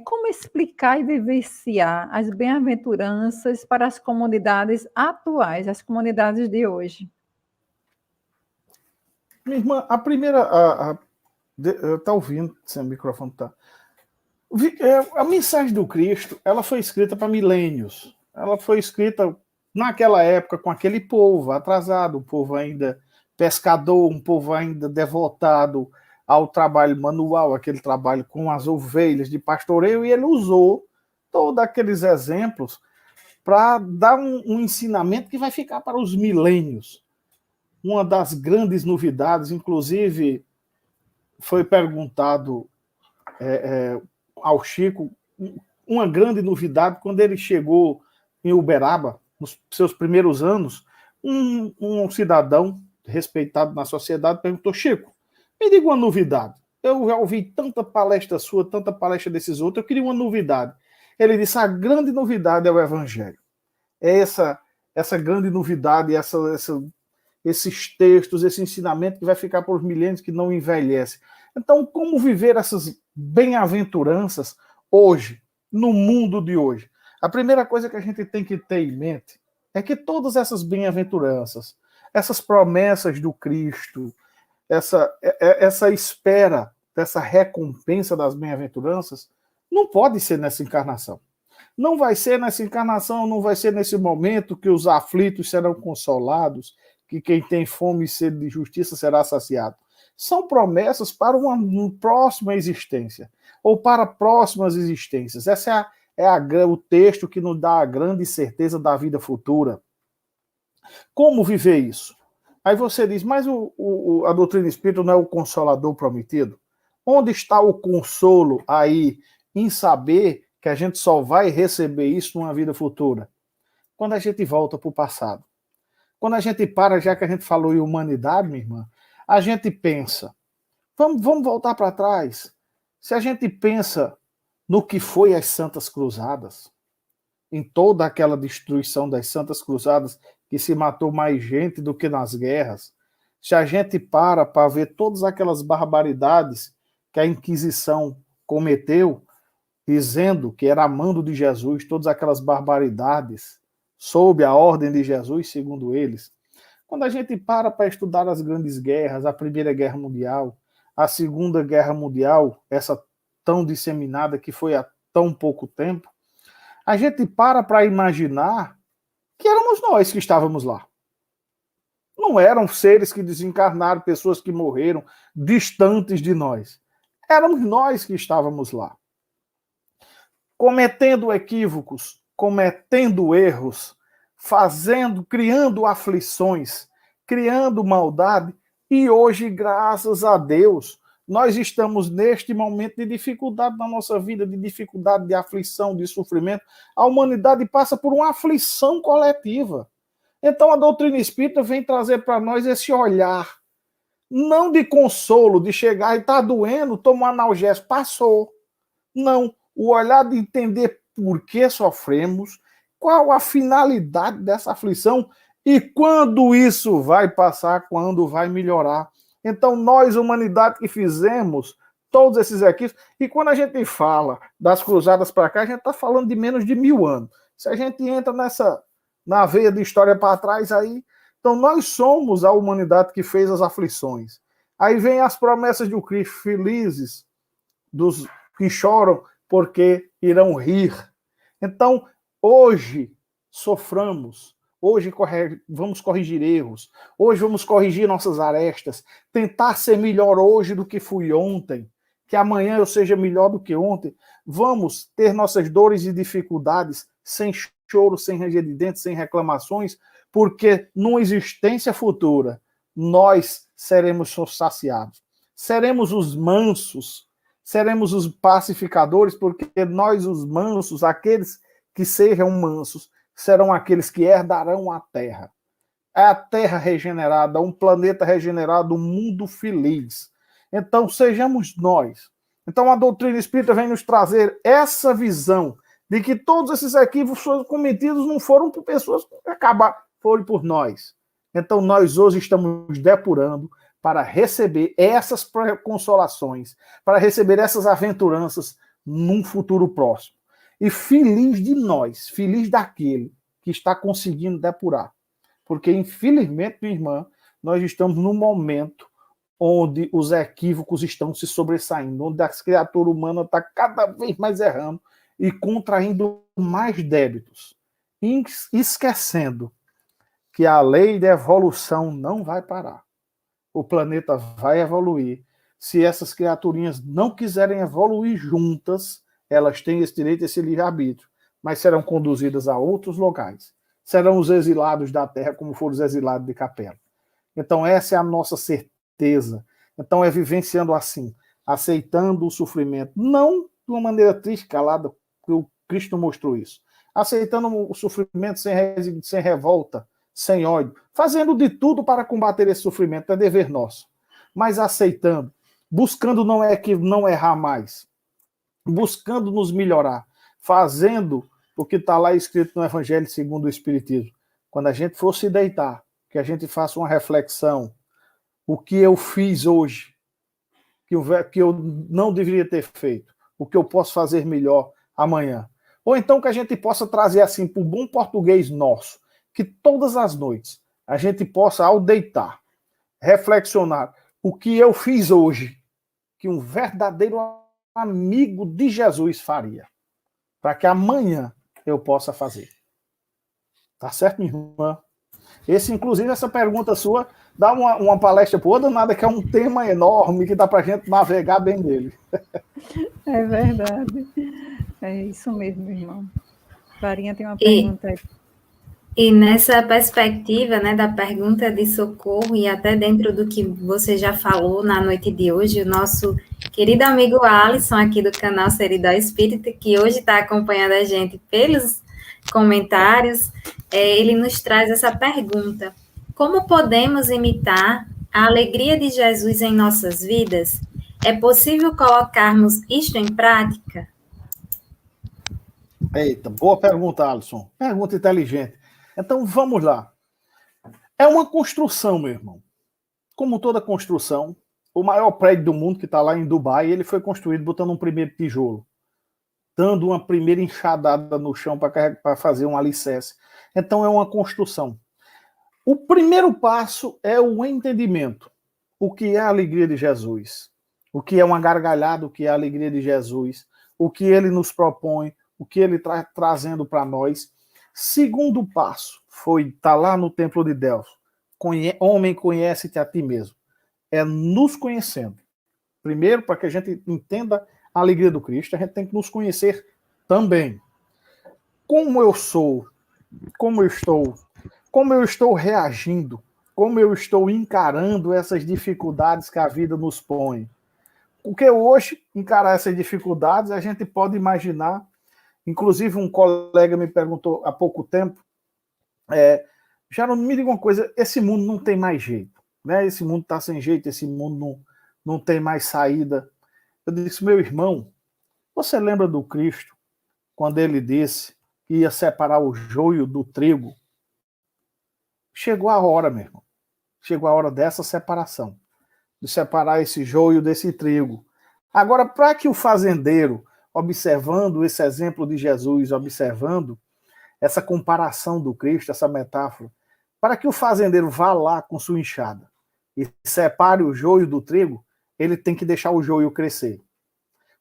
Como explicar e vivenciar as bem-aventuranças para as comunidades atuais, as comunidades de hoje? Minha irmã, a primeira... Está ouvindo? Sem o microfone tá. A mensagem do Cristo, ela foi escrita para milênios. Ela foi escrita naquela época com aquele povo atrasado, um povo ainda pescador, um povo ainda devotado ao trabalho manual, aquele trabalho com as ovelhas de pastoreio, e ele usou todos aqueles exemplos para dar um ensinamento que vai ficar para os milênios. Uma das grandes novidades, inclusive, foi perguntado ao Chico uma grande novidade quando ele chegou em Uberaba, nos seus primeiros anos. Um cidadão respeitado na sociedade perguntou: Chico, me diga uma novidade. Eu já ouvi tanta palestra sua, tanta palestra desses outros, eu queria uma novidade. Ele disse: a grande novidade é o Evangelho. É essa grande novidade, esses textos, esse ensinamento que vai ficar por milênios, que não envelhece. Então, como viver essas bem-aventuranças hoje, no mundo de hoje? A primeira coisa que a gente tem que ter em mente é que todas essas bem-aventuranças, essas promessas do Cristo, essa espera dessa recompensa das bem-aventuranças, não pode ser nessa encarnação. Não vai ser nessa encarnação, não vai ser nesse momento que os aflitos serão consolados, que quem tem fome e sede de justiça será saciado. São promessas para uma próxima existência, ou para próximas existências. Essa o texto que nos dá a grande certeza da vida futura. Como viver isso? Aí você diz, mas a doutrina espírita não é o consolador prometido? Onde está o consolo aí em saber que a gente só vai receber isso numa vida futura? Quando a gente volta para o passado. Quando a gente para, já que a gente falou em humanidade, minha irmã, a gente pensa, vamos voltar para trás. Se a gente pensa no que foi as Santas Cruzadas, em toda aquela destruição das Santas Cruzadas, que se matou mais gente do que nas guerras, se a gente para ver todas aquelas barbaridades que a Inquisição cometeu, dizendo que era a mando de Jesus, todas aquelas barbaridades, sob a ordem de Jesus, segundo eles. Quando a gente para estudar as grandes guerras, a Primeira Guerra Mundial, a Segunda Guerra Mundial, essa tão disseminada que foi há tão pouco tempo, a gente para imaginar que éramos nós que estávamos lá. Não eram seres que desencarnaram, pessoas que morreram distantes de nós. Éramos nós que estávamos lá. Cometendo equívocos, cometendo erros, criando aflições, criando maldade, e hoje, graças a Deus, nós estamos neste momento de dificuldade na nossa vida, de dificuldade, de aflição, de sofrimento. A humanidade passa por uma aflição coletiva. Então a doutrina espírita vem trazer para nós esse olhar, não de consolo, de chegar e tá doendo, toma um analgésico, passou. Não, o olhar de entender por que sofremos, qual a finalidade dessa aflição e quando isso vai passar, quando vai melhorar. Então, nós, humanidade, que fizemos todos esses equívocos, e quando a gente fala das cruzadas para cá, a gente está falando de menos de 1000 anos. Se a gente entra na veia de história para trás aí, então nós somos a humanidade que fez as aflições. Aí vem as promessas do Cristo, felizes dos que choram porque irão rir. Então, hoje soframos, hoje vamos corrigir erros, hoje vamos corrigir nossas arestas, tentar ser melhor hoje do que fui ontem, que amanhã eu seja melhor do que ontem. Vamos ter nossas dores e dificuldades sem choro, sem ranger de dentes, sem reclamações, porque numa existência futura nós seremos saciados. Seremos os mansos, seremos os pacificadores, porque nós, os mansos, aqueles que sejam mansos, serão aqueles que herdarão a terra. É a terra regenerada, um planeta regenerado, um mundo feliz. Então, sejamos nós. Então, a doutrina espírita vem nos trazer essa visão de que todos esses equívocos cometidos não foram por pessoas que acabaram, foram por nós. Então, nós hoje estamos depurando para receber essas consolações, para receber essas aventuranças num futuro próximo. E feliz de nós, feliz daquele que está conseguindo depurar. Porque, infelizmente, minha irmã, nós estamos num momento onde os equívocos estão se sobressaindo, onde a criatura humana está cada vez mais errando e contraindo mais débitos, esquecendo que a lei da evolução não vai parar. O planeta vai evoluir. Se essas criaturinhas não quiserem evoluir juntas, elas têm esse direito, esse livre-arbítrio, mas serão conduzidas a outros locais. Serão os exilados da Terra, como foram os exilados de Capela. Então, essa é a nossa certeza. Então, é vivenciando assim, aceitando o sofrimento, não de uma maneira triste, calada, que o Cristo mostrou isso. Aceitando o sofrimento sem revolta, sem ódio, fazendo de tudo para combater esse sofrimento, é dever nosso. Mas aceitando, buscando não errar mais, buscando nos melhorar, fazendo o que está lá escrito no Evangelho segundo o Espiritismo. Quando a gente for se deitar, que a gente faça uma reflexão, o que eu fiz hoje, que eu não deveria ter feito, o que eu posso fazer melhor amanhã. Ou então que a gente possa trazer assim, para o bom português nosso, que todas as noites a gente possa, ao deitar, reflexionar o que eu fiz hoje, que um verdadeiro amigo de Jesus faria, para que amanhã eu possa fazer. Tá certo, minha irmã? Inclusive, essa pergunta sua dá uma palestra para outra, nada, que é um tema enorme que dá para a gente navegar bem nele. É verdade. É isso mesmo, irmão. Clarinha tem uma pergunta aí. E nessa perspectiva, né, da pergunta de socorro, e até dentro do que você já falou na noite de hoje, o nosso querido amigo Alisson, aqui do canal Seridó Espírita, que hoje está acompanhando a gente pelos comentários, ele nos traz essa pergunta: como podemos imitar a alegria de Jesus em nossas vidas? É possível colocarmos isto em prática? Eita, boa pergunta, Alisson. Pergunta inteligente. Então, vamos lá. É uma construção, meu irmão. Como toda construção, o maior prédio do mundo, que está lá em Dubai, ele foi construído botando um primeiro tijolo, dando uma primeira enxadada no chão para fazer um alicerce. Então, é uma construção. O primeiro passo é o entendimento. O que é a alegria de Jesus? O que é uma gargalhada? O que é a alegria de Jesus? O que ele nos propõe? O que ele está trazendo para nós? Segundo passo foi estar lá no templo de Delfos. Homem, conhece-te a ti mesmo. É nos conhecendo. Primeiro, para que a gente entenda a alegria do Cristo, a gente tem que nos conhecer também. Como eu sou, como eu estou reagindo, como eu estou encarando essas dificuldades que a vida nos põe. Porque hoje, encarar essas dificuldades, a gente pode imaginar. Inclusive, um colega me perguntou há pouco tempo, Geraldo, me diga uma coisa, esse mundo não tem mais jeito, né? Esse mundo está sem jeito, esse mundo não tem mais saída. Eu disse, meu irmão, você lembra do Cristo, quando ele disse que ia separar o joio do trigo? Chegou a hora, meu irmão. Chegou a hora dessa separação. de separar esse joio desse trigo. Agora, para que o fazendeiro, observando esse exemplo de Jesus, observando essa comparação do Cristo, essa metáfora, para que o fazendeiro vá lá com sua enxada e separe o joio do trigo, ele tem que deixar o joio crescer.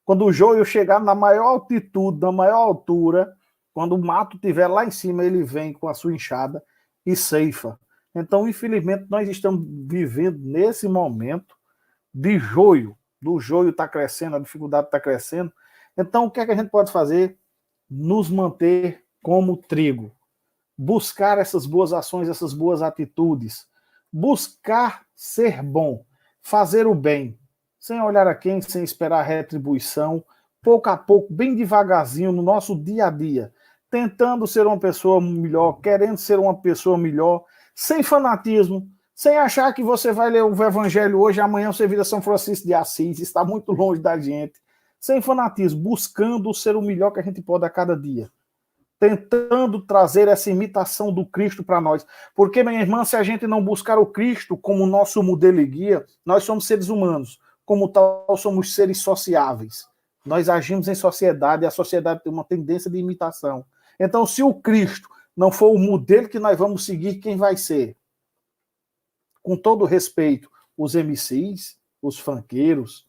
Quando o joio chegar na maior altitude, na maior altura, quando o mato estiver lá em cima, ele vem com a sua enxada e ceifa. Então, infelizmente, nós estamos vivendo nesse momento de joio. Do joio está crescendo, a dificuldade está crescendo. Então, o que é que a gente pode fazer? Nos manter como trigo. Buscar essas boas ações, essas boas atitudes. Buscar ser bom. Fazer o bem. Sem olhar a quem, sem esperar retribuição. Pouco a pouco, bem devagarzinho, no nosso dia a dia. Tentando ser uma pessoa melhor, querendo ser uma pessoa melhor. Sem fanatismo. Sem achar que você vai ler o Evangelho hoje, amanhã você vira São Francisco de Assis. Está muito longe da gente. Sem fanatismo, buscando ser o melhor que a gente pode a cada dia. Tentando trazer essa imitação do Cristo para nós. Porque, minha irmã, se a gente não buscar o Cristo como nosso modelo e guia, nós somos seres humanos. Como tal, somos seres sociáveis. Nós agimos em sociedade e a sociedade tem uma tendência de imitação. Então, se o Cristo não for o modelo que nós vamos seguir, quem vai ser? Com todo respeito, os MCs, os funkeiros,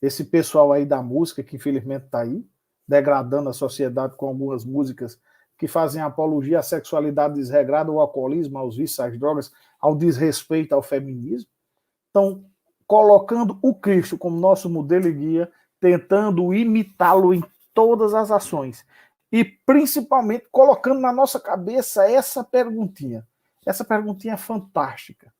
esse pessoal aí da música que infelizmente está aí, degradando a sociedade com algumas músicas que fazem apologia à sexualidade desregrada, ao alcoolismo, aos vícios, às drogas, ao desrespeito ao feminismo. Então, colocando o Cristo como nosso modelo e guia, tentando imitá-lo em todas as ações. E, principalmente, colocando na nossa cabeça essa perguntinha. Essa perguntinha é fantástica.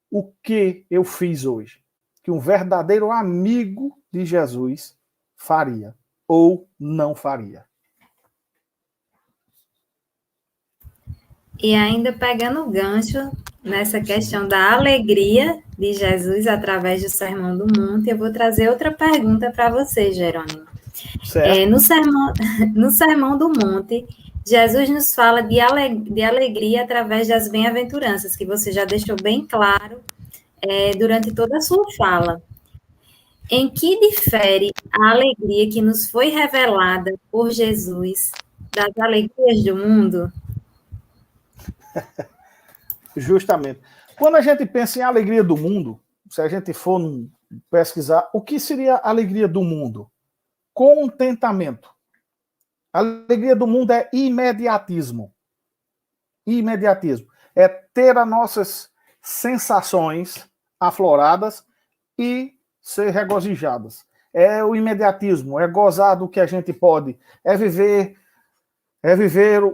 O que eu fiz hoje? Que um verdadeiro amigo de Jesus faria ou não faria. E ainda pegando o gancho nessa questão da alegria de Jesus através do Sermão do Monte, eu vou trazer outra pergunta para você, Jerônimo. No Sermão do Monte, Jesus nos fala de alegria através das bem-aventuranças, que você já deixou bem claro durante toda a sua fala. Em que difere a alegria que nos foi revelada por Jesus das alegrias do mundo? Justamente. Quando a gente pensa em alegria do mundo, se a gente for pesquisar, o que seria a alegria do mundo? Contentamento. A alegria do mundo é imediatismo. Imediatismo. É ter as nossas sensações afloradas e ser regozijadas. É o imediatismo, é gozar do que a gente pode, é viver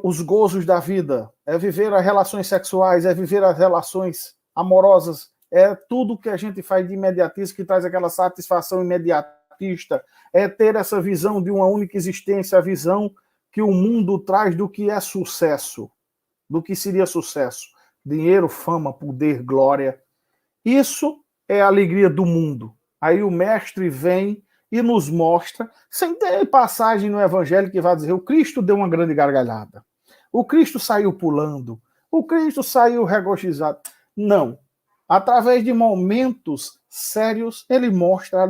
os gozos da vida, é viver as relações sexuais, é viver as relações amorosas, é tudo que a gente faz de imediatismo, que traz aquela satisfação imediatista, é ter essa visão de uma única existência, a visão que o mundo traz do que é sucesso, do que seria sucesso. Dinheiro, fama, poder, glória. Isso é a alegria do mundo. Aí o mestre vem e nos mostra, sem ter passagem no Evangelho que vai dizer, o Cristo deu uma grande gargalhada, o Cristo saiu pulando, o Cristo saiu regozijado. Não. Através de momentos sérios, ele mostra a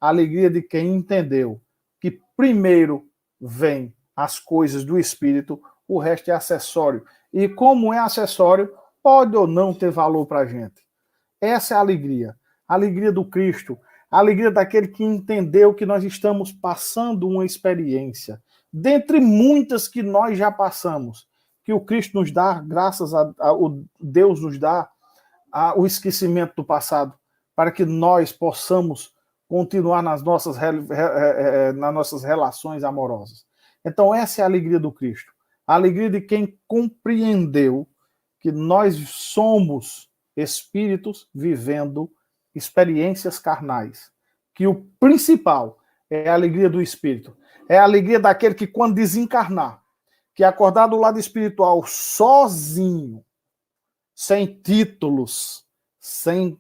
alegria de quem entendeu que primeiro vem as coisas do Espírito, o resto é acessório. E como é acessório, pode ou não ter valor para a gente. Essa é a alegria do Cristo, a alegria daquele que entendeu que nós estamos passando uma experiência, dentre muitas que nós já passamos, que o Cristo nos dá, graças a Deus nos dá o esquecimento do passado, para que nós possamos continuar nas nossas relações amorosas. Então essa é a alegria do Cristo, a alegria de quem compreendeu que nós somos espíritos vivendo experiências carnais, que o principal é a alegria do espírito, é a alegria daquele que quando desencarnar, que acordar do lado espiritual sozinho, sem títulos, sem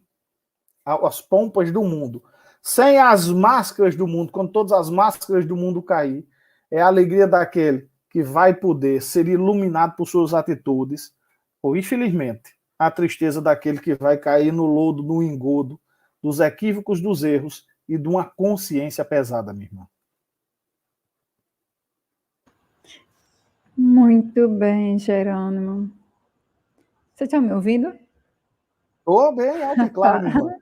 as pompas do mundo, sem as máscaras do mundo, quando todas as máscaras do mundo cair, é a alegria daquele que vai poder ser iluminado por suas atitudes, ou infelizmente, a tristeza daquele que vai cair no lodo, no engodo, dos equívocos, dos erros e de uma consciência pesada, minha irmã. Muito bem, Jerônimo. Você está me ouvindo? Estou bem alto e claro, minha irmã.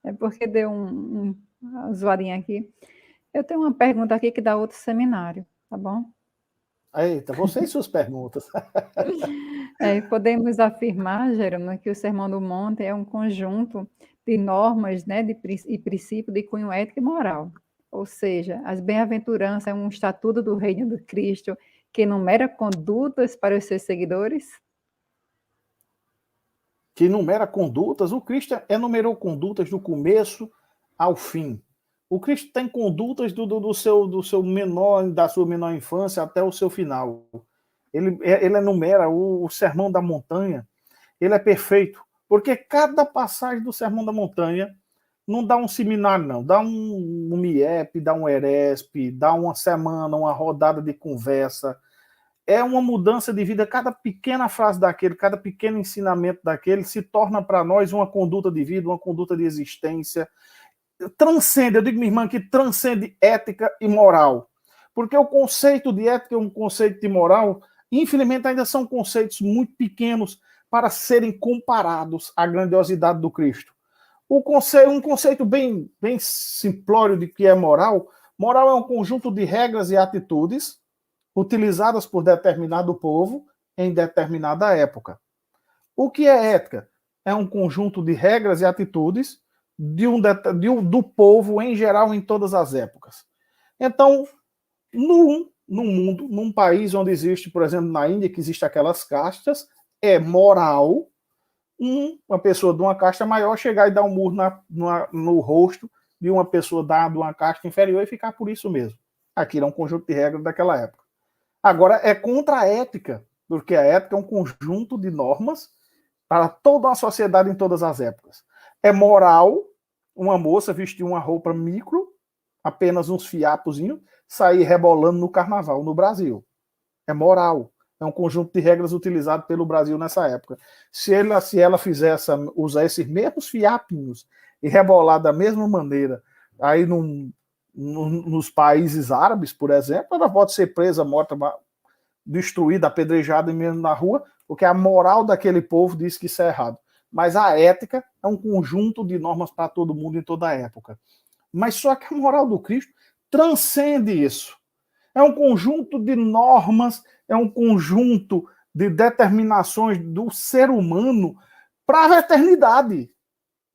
É porque deu uma zoadinha aqui. Eu tenho uma pergunta aqui que dá outro seminário, tá bom? Eita, você e suas perguntas. Podemos afirmar, Jerônimo, que o Sermão do Monte é um conjunto de normas, né, e princípios de cunho ético e moral. Ou seja, as bem-aventuranças é um estatuto do reino do Cristo que enumera condutas para os seus seguidores? Que enumera condutas, o Cristo enumerou condutas do começo ao fim. O Cristo tem condutas do seu menor, da sua menor infância até o seu final. Ele enumera o Sermão da Montanha, ele é perfeito, porque cada passagem do Sermão da Montanha não dá um seminário, não, dá um MIEP, dá um ERESP, dá uma semana, uma rodada de conversa, é uma mudança de vida, cada pequena frase daquele, cada pequeno ensinamento daquele se torna para nós uma conduta de vida, uma conduta de existência, transcende, eu digo, minha irmã, que transcende ética e moral, porque o conceito de ética e o conceito de moral, infelizmente, ainda são conceitos muito pequenos para serem comparados à grandiosidade do Cristo. Um conceito bem simplório de que é moral. Moral é um conjunto de regras e atitudes utilizadas por determinado povo em determinada época. O que é ética? É um conjunto de regras e atitudes do povo em geral em todas as épocas. Então, no mundo, num país onde existe, por exemplo, na Índia, que existe aquelas castas, é moral uma pessoa de uma casta maior chegar e dar um murro no rosto de uma pessoa de uma casta inferior e ficar por isso mesmo. Aquilo é um conjunto de regras daquela época. Agora, é contra a ética, porque a ética é um conjunto de normas para toda uma sociedade em todas as épocas. É moral uma moça vestir uma roupa micro, apenas uns fiapozinhos, sair rebolando no carnaval no Brasil. É moral. É um conjunto de regras utilizado pelo Brasil nessa época. Se ela usar esses mesmos fiapinhos e rebolar da mesma maneira, aí nos países árabes, por exemplo, ela pode ser presa, morta, destruída, apedrejada mesmo na rua, porque a moral daquele povo diz que isso é errado. Mas a ética é um conjunto de normas para todo mundo em toda a época. Mas só que a moral do Cristo transcende isso. É um conjunto de normas, é um conjunto de determinações do ser humano para a eternidade,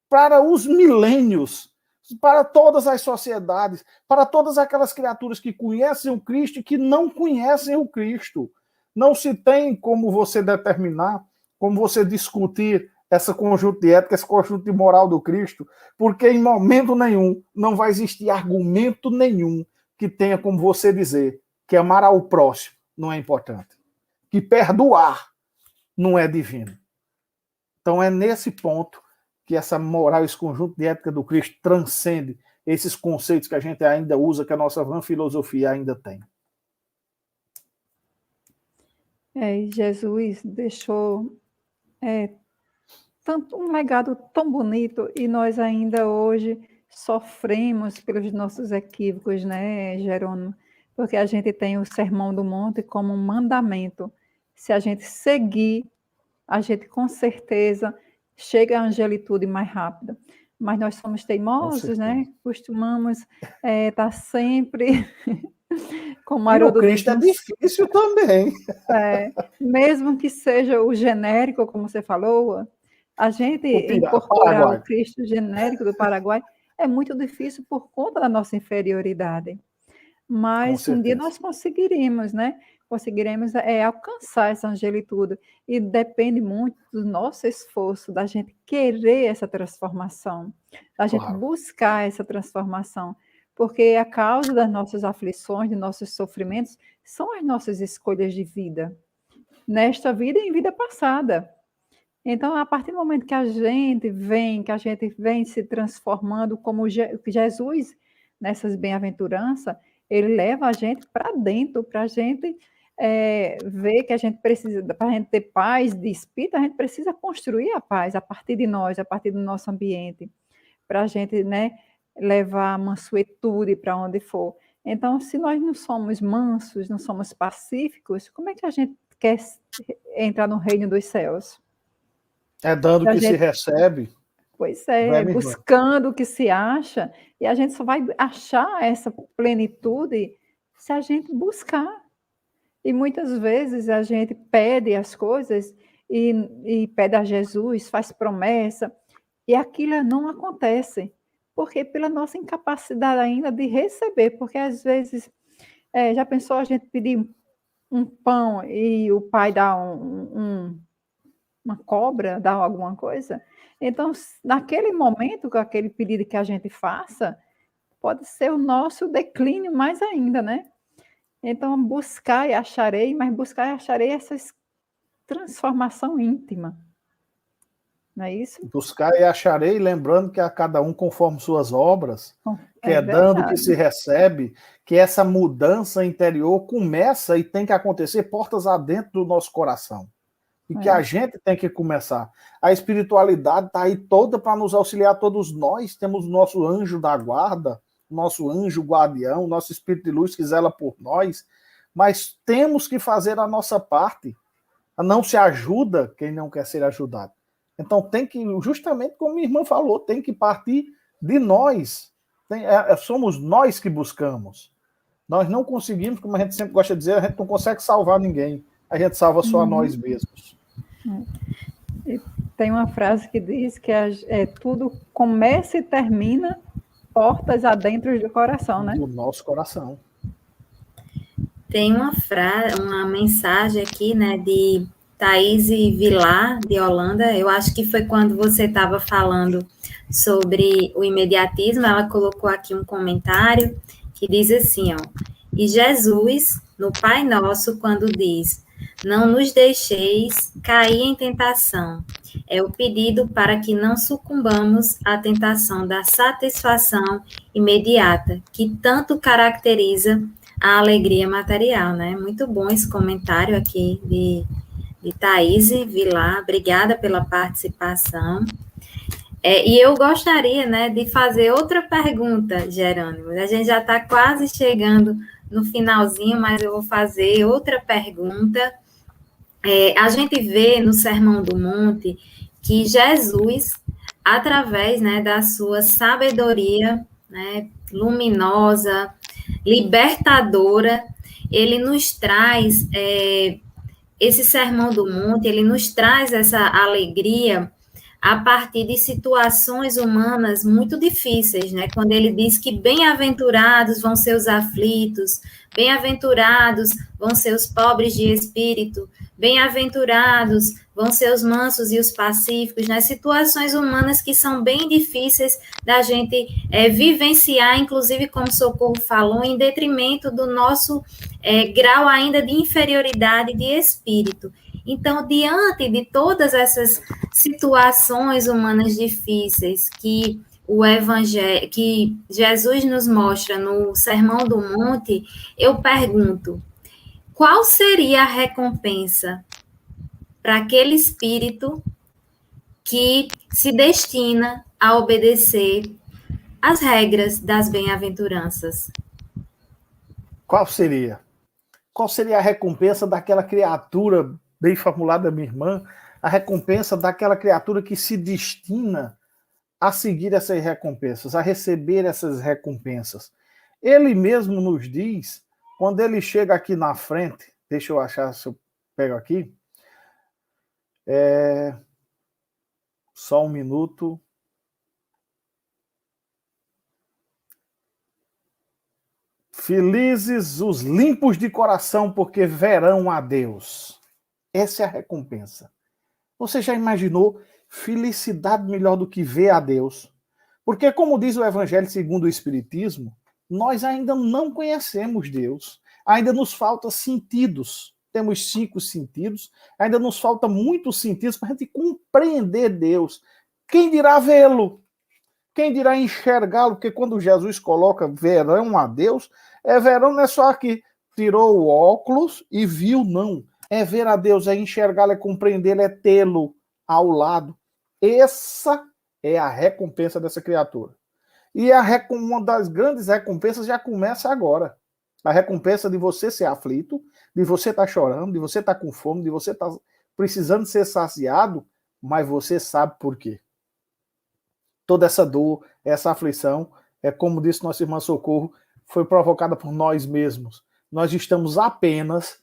para os milênios, para todas as sociedades, para todas aquelas criaturas que conhecem o Cristo e que não conhecem o Cristo. Não se tem como você determinar, como você discutir esse conjunto de ética, esse conjunto de moral do Cristo, porque em momento nenhum não vai existir argumento nenhum que tenha como você dizer que amar ao próximo não é importante, que perdoar não é divino. Então é nesse ponto que essa moral, esse conjunto de ética do Cristo transcende esses conceitos que a gente ainda usa, que a nossa vã filosofia ainda tem. E Jesus deixou tanto um legado tão bonito e nós ainda hoje sofremos pelos nossos equívocos, né, Jerônimo? Porque a gente tem o Sermão do Monte como um mandamento. Se a gente seguir, a gente com certeza chega à angelitude mais rápida. Mas nós somos teimosos, né? Costumamos estar sempre como Haroldo. O Cristo é difícil também. Mesmo que seja o genérico, como você falou, a gente incorporar o Cristo genérico do Paraguai é muito difícil por conta da nossa inferioridade. Mas um dia nós conseguiremos, né? Conseguiremos alcançar essa angelitude. E depende muito do nosso esforço, da gente querer essa transformação, da gente buscar essa transformação. Porque a causa das nossas aflições, de nossos sofrimentos, são as nossas escolhas de vida. Nesta vida e em vida passada. Então, a partir do momento que a gente vem se transformando como Jesus, nessas bem-aventuranças, ele leva a gente para dentro, para a gente ver que a gente precisa, para a gente ter paz de espírito, a gente precisa construir a paz a partir de nós, a partir do nosso ambiente. para a gente, né, levar a mansuetude para onde for. Então, se nós não somos mansos, não somos pacíficos, como é que a gente quer entrar no reino dos céus? É dando Se a que se gente, recebe, pois vai, é, minha irmã? buscando o que se acha, e a gente só vai achar essa plenitude se a gente buscar. E muitas vezes a gente pede as coisas e pede a Jesus, faz promessa, e aquilo não acontece. Porque pela nossa incapacidade ainda de receber, porque às vezes, já pensou a gente pedir um pão e o pai dá uma cobra, dá alguma coisa? Então, naquele momento, com aquele pedido que a gente faça, pode ser o nosso declínio mais ainda, né? Então, buscar e acharei, mas buscar e acharei essa transformação íntima, não é isso? Buscar e acharei, lembrando que a cada um conforme suas obras, que É é dando que se verdade. recebe, que essa mudança interior começa e tem que acontecer portas adentro do nosso coração. E que a É. gente tem que começar. A espiritualidade está aí toda para nos auxiliar, todos nós temos o nosso anjo da guarda, nosso anjo guardião, nosso espírito de luz que zela por nós, mas temos que fazer a nossa parte. Não se ajuda quem não quer ser ajudado. Então tem que, justamente como minha irmã falou, tem que partir de nós. Somos nós que buscamos. Nós não conseguimos, como a gente sempre gosta de dizer, a gente não consegue salvar ninguém. A gente salva só a nós mesmos. E tem uma frase que diz que tudo começa e termina portas adentro do coração, né? Do nosso coração. Tem uma mensagem aqui, né, de Thaís Vilar, de Holanda. Eu acho que foi quando você estava falando sobre o imediatismo. Ela colocou aqui um comentário que diz assim, ó: e Jesus, no Pai Nosso, quando diz: não nos deixeis cair em tentação, é o pedido para que não sucumbamos à tentação da satisfação imediata, que tanto caracteriza a alegria material, né? Muito bom esse comentário aqui de Thaís Vilar. Obrigada pela participação. E eu gostaria, né, de fazer outra pergunta, Jerônimo. A gente já está quase chegando no finalzinho, mas eu vou fazer outra pergunta. A gente vê no Sermão do Monte que Jesus, através, né, da sua sabedoria, né, luminosa, libertadora, ele nos traz esse Sermão do Monte, ele nos traz essa alegria a partir de situações humanas muito difíceis, né? Quando ele diz que bem-aventurados vão ser os aflitos, bem-aventurados vão ser os pobres de espírito, bem-aventurados vão ser os mansos e os pacíficos, né? Situações humanas que são bem difíceis da gente vivenciar, inclusive, como Socorro falou, em detrimento do nosso grau ainda de inferioridade de espírito. Então, diante de todas essas situações humanas difíceis que o Evangelho, que Jesus nos mostra no Sermão do Monte, eu pergunto: qual seria a recompensa para aquele espírito que se destina a obedecer às regras das bem-aventuranças? Qual seria? Qual seria a recompensa daquela criatura, bem formulada, minha irmã, a recompensa daquela criatura que se destina a seguir essas recompensas, a receber essas recompensas? Ele mesmo nos diz, quando ele chega aqui na frente, deixa eu achar se eu pego aqui, só um minuto. Felizes os limpos de coração, porque verão a Deus. Essa é a recompensa. Você já imaginou felicidade melhor do que ver a Deus? Porque, como diz o Evangelho segundo o Espiritismo, nós ainda não conhecemos Deus. Ainda nos falta sentidos. Temos 5 sentidos. Ainda nos falta muitos sentidos para a gente compreender Deus. Quem dirá vê-lo? Quem dirá enxergá-lo? Porque quando Jesus coloca verão a Deus, verão não é só que tirou o óculos e viu, não. É ver a Deus, é enxergá-lo, é compreendê-lo, é tê-lo ao lado. Essa é a recompensa dessa criatura. E uma das grandes recompensas já começa agora. A recompensa de você ser aflito, de você estar chorando, de você estar com fome, de você estar precisando ser saciado, mas você sabe por quê. Toda essa dor, essa aflição, como disse nossa irmã Socorro, foi provocada por nós mesmos. Nós estamos apenas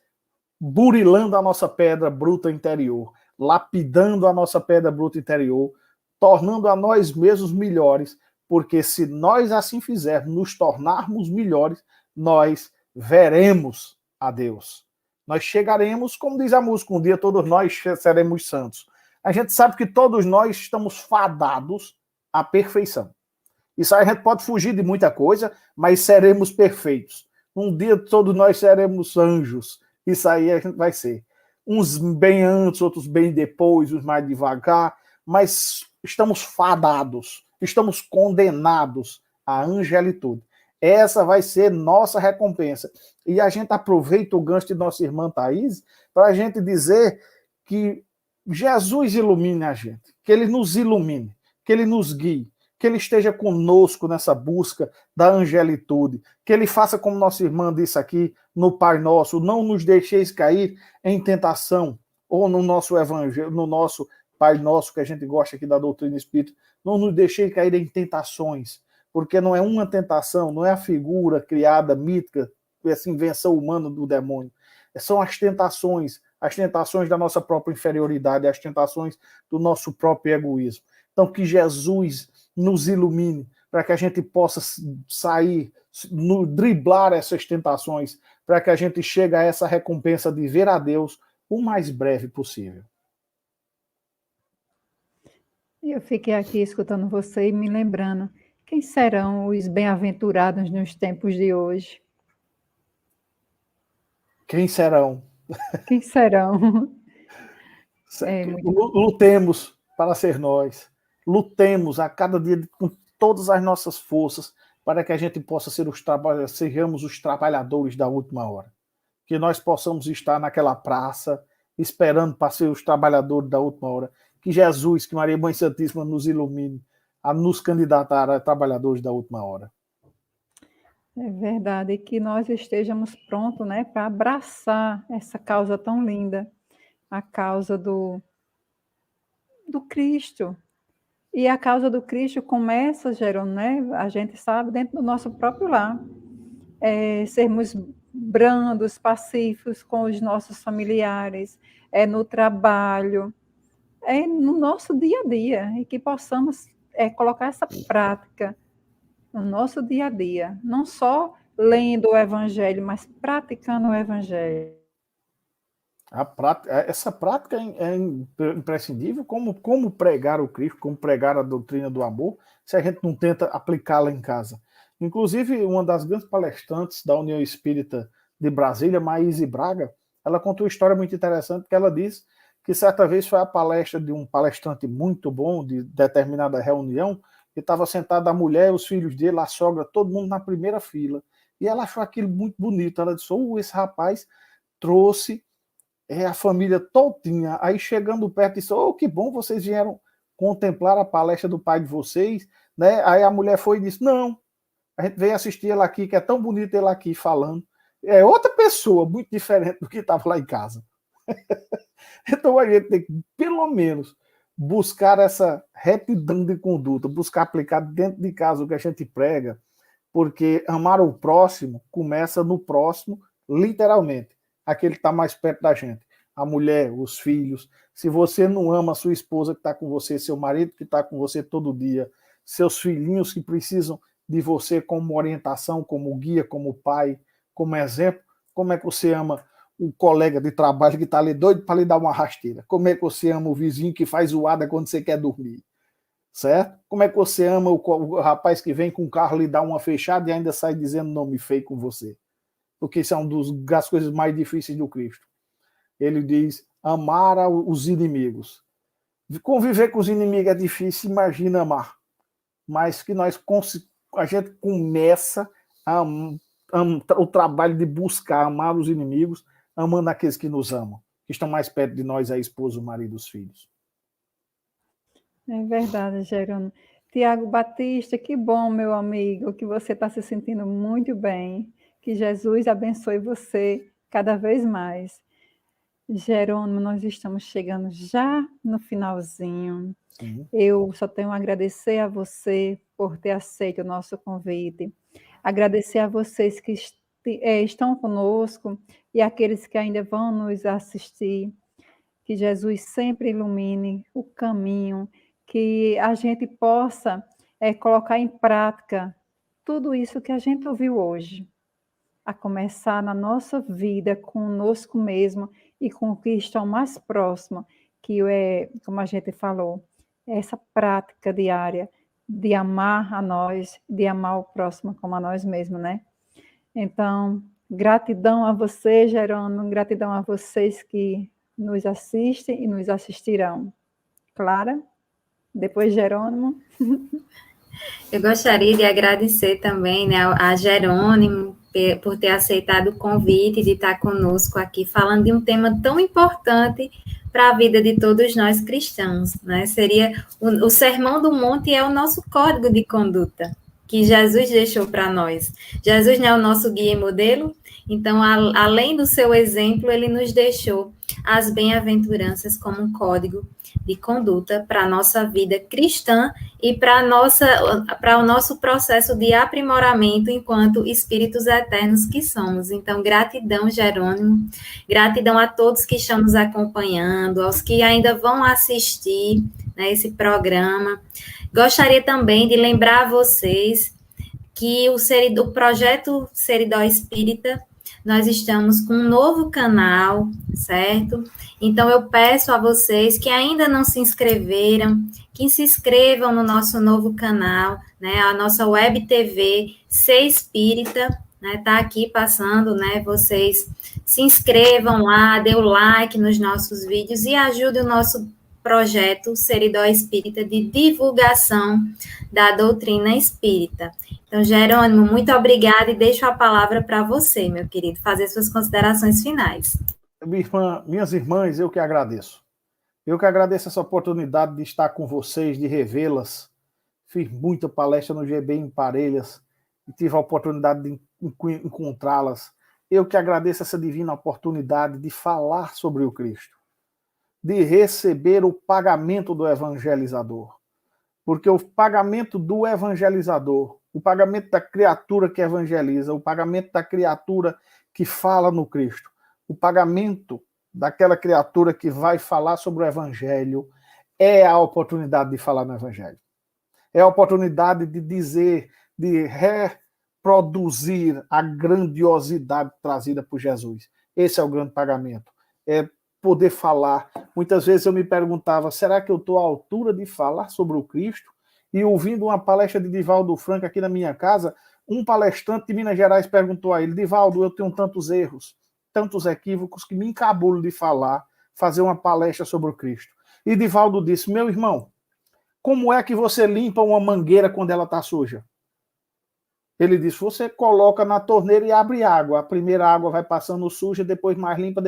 burilando a nossa pedra bruta interior, lapidando a nossa pedra bruta interior, tornando a nós mesmos melhores, porque se nós assim fizermos, nos tornarmos melhores, nós veremos a Deus. Nós chegaremos, como diz a música, um dia todos nós seremos santos. A gente sabe que todos nós estamos fadados à perfeição. Isso aí a gente pode fugir de muita coisa, mas seremos perfeitos. Um dia todos nós seremos anjos. Isso aí a gente vai ser. Uns bem antes, outros bem depois, uns mais devagar, mas estamos fadados, estamos condenados à angelitude. Essa vai ser nossa recompensa. E a gente aproveita o gancho de nossa irmã Thaís para a gente dizer que Jesus ilumine a gente, que ele nos ilumine, que ele nos guie, que ele esteja conosco nessa busca da angelitude, que ele faça como nossa irmã disse aqui no Pai Nosso, não nos deixeis cair em tentação, ou no nosso evangelho, no nosso Pai Nosso, que a gente gosta aqui da doutrina espírita, não nos deixeis cair em tentações, porque não é uma tentação, não é a figura criada, mítica, essa invenção humana do demônio, são as tentações da nossa própria inferioridade, as tentações do nosso próprio egoísmo. Então, que Jesus nos ilumine, para que a gente possa sair, driblar essas tentações, para que a gente chegue a essa recompensa de ver a Deus o mais breve possível. Eu fiquei aqui escutando você e me lembrando, quem serão os bem-aventurados nos tempos de hoje? Quem serão? Quem serão? Lutemos para ser nós. Lutemos a cada dia com todas as nossas forças para que a gente possa ser sejamos os trabalhadores da última hora. Que nós possamos estar naquela praça esperando para ser os trabalhadores da última hora. Que Jesus, que Maria Mãe Santíssima nos ilumine a nos candidatar a trabalhadores da última hora. É verdade, e que nós estejamos prontos, né, para abraçar essa causa tão linda, a causa do Cristo. E a causa do Cristo começa, Jerônimo, né? A gente sabe, dentro do nosso próprio lar. Sermos brandos, pacíficos com os nossos familiares, no trabalho, no nosso dia a dia, e que possamos colocar essa prática no nosso dia a dia, não só lendo o Evangelho, mas praticando o Evangelho. Essa prática é imprescindível, como pregar o Cristo, como pregar a doutrina do amor, se a gente não tenta aplicá-la em casa. Inclusive, uma das grandes palestrantes da União Espírita de Brasília, Maíse Braga, ela contou uma história muito interessante, que ela disse que certa vez foi a palestra de um palestrante muito bom, de determinada reunião, e estava sentada a mulher, os filhos dele, a sogra, todo mundo na primeira fila. E ela achou aquilo muito bonito. Ela disse, esse rapaz trouxe a família todinha. Aí chegando perto, disse, que bom, vocês vieram contemplar a palestra do pai de vocês, né? Aí a mulher foi e disse, não, a gente veio assistir ele aqui, que é tão bonito ele aqui falando. É outra pessoa, muito diferente do que estava lá em casa. Então a gente tem que, pelo menos, buscar essa retidão de conduta, buscar aplicar dentro de casa o que a gente prega, porque amar o próximo começa no próximo, literalmente, aquele que está mais perto da gente. A mulher, os filhos. Se você não ama a sua esposa que está com você, seu marido que está com você todo dia, seus filhinhos que precisam de você como orientação, como guia, como pai, como exemplo, como é que você ama o colega de trabalho que está ali doido para lhe dar uma rasteira? Como é que você ama o vizinho que faz zoada quando você quer dormir? Certo? Como é que você ama o rapaz que vem com o carro lhe dar uma fechada e ainda sai dizendo nome feio com você? Porque isso é uma das coisas mais difíceis do Cristo. Ele diz, amar os inimigos. Conviver com os inimigos é difícil, imagina amar. Mas que a gente começa o trabalho de buscar amar os inimigos, amando aqueles que nos amam, que estão mais perto de nós, a esposa, o marido e os filhos. É verdade, Jerônimo. Tiago Batista, que bom, meu amigo, que você está se sentindo muito bem. Que Jesus abençoe você cada vez mais. Jerônimo, nós estamos chegando já no finalzinho. Sim. Eu só tenho a agradecer a você por ter aceito o nosso convite. Agradecer a vocês que estão conosco e aqueles que ainda vão nos assistir. Que Jesus sempre ilumine o caminho, que a gente possa colocar em prática tudo isso que a gente ouviu hoje, a começar na nossa vida conosco mesmo e com o que estão mais próximo, que é, como a gente falou, essa prática diária de amar a nós, de amar o próximo como a nós mesmos, né? Então, gratidão a você, Jerônimo, gratidão a vocês que nos assistem e nos assistirão. Clara, depois Jerônimo. Eu gostaria de agradecer também, né, a Jerônimo por ter aceitado o convite de estar conosco aqui, falando de um tema tão importante para a vida de todos nós cristãos, né? Seria o Sermão do Monte é o nosso código de conduta que Jesus deixou para nós. Jesus não é o nosso guia e modelo, então, além do seu exemplo, ele nos deixou as bem-aventuranças como um código de conduta para a nossa vida cristã e para o nosso processo de aprimoramento enquanto espíritos eternos que somos. Então, gratidão, Jerônimo, gratidão a todos que estão nos acompanhando, aos que ainda vão assistir, né, esse programa. Gostaria também de lembrar a vocês que o projeto Seridó Espírita, nós estamos com um novo canal, certo? Então, eu peço a vocês que ainda não se inscreveram, que se inscrevam no nosso novo canal, né? A nossa web TV Ser Espírita, né? Tá aqui passando, né? Vocês se inscrevam lá, dê o like nos nossos vídeos e ajude o nosso projeto Seridó Espírita de divulgação da doutrina espírita. Então, Jerônimo, muito obrigada e deixo a palavra para você, meu querido, fazer suas considerações finais. Minhas irmãs, eu que agradeço. Eu que agradeço essa oportunidade de estar com vocês, de revê-las. Fiz muita palestra no GB em Parelhas e tive a oportunidade de encontrá-las. Eu que agradeço essa divina oportunidade de falar sobre o Cristo, de receber o pagamento do evangelizador. Porque o pagamento do evangelizador, o pagamento da criatura que evangeliza, o pagamento da criatura que fala no Cristo, o pagamento daquela criatura que vai falar sobre o evangelho é a oportunidade de falar no evangelho. É a oportunidade de dizer, de reproduzir a grandiosidade trazida por Jesus. Esse é o grande pagamento. É poder falar. Muitas vezes eu me perguntava, será que eu estou à altura de falar sobre o Cristo? E ouvindo uma palestra de Divaldo Franco aqui na minha casa, um palestrante de Minas Gerais perguntou a ele, Divaldo, eu tenho tantos erros, tantos equívocos, que me encabulo de fazer uma palestra sobre o Cristo. E Divaldo disse, meu irmão, como é que você limpa uma mangueira quando ela está suja? Ele disse, você coloca na torneira e abre água. A primeira água vai passando suja, depois mais limpa,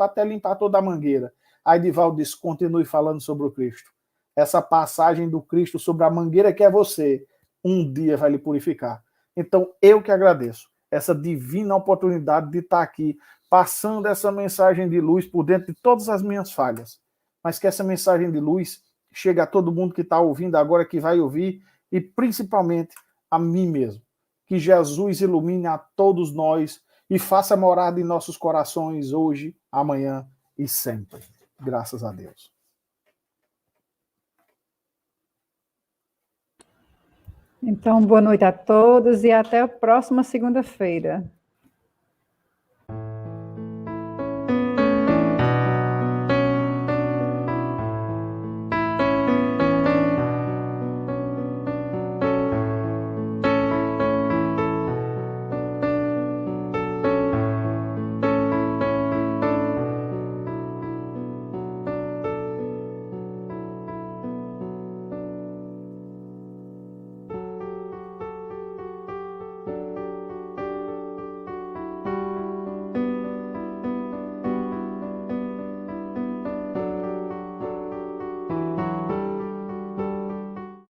até limpar toda a mangueira. Aí Divaldo disse, continue falando sobre o Cristo. Essa passagem do Cristo sobre a mangueira que é você, um dia vai lhe purificar. Então, eu que agradeço essa divina oportunidade de estar aqui, passando essa mensagem de luz por dentro de todas as minhas falhas. Mas que essa mensagem de luz chegue a todo mundo que está ouvindo agora, que vai ouvir, e principalmente a mim mesmo. Que Jesus ilumine a todos nós e faça morada em nossos corações hoje, amanhã e sempre. Graças a Deus. Então, boa noite a todos e até a próxima segunda-feira.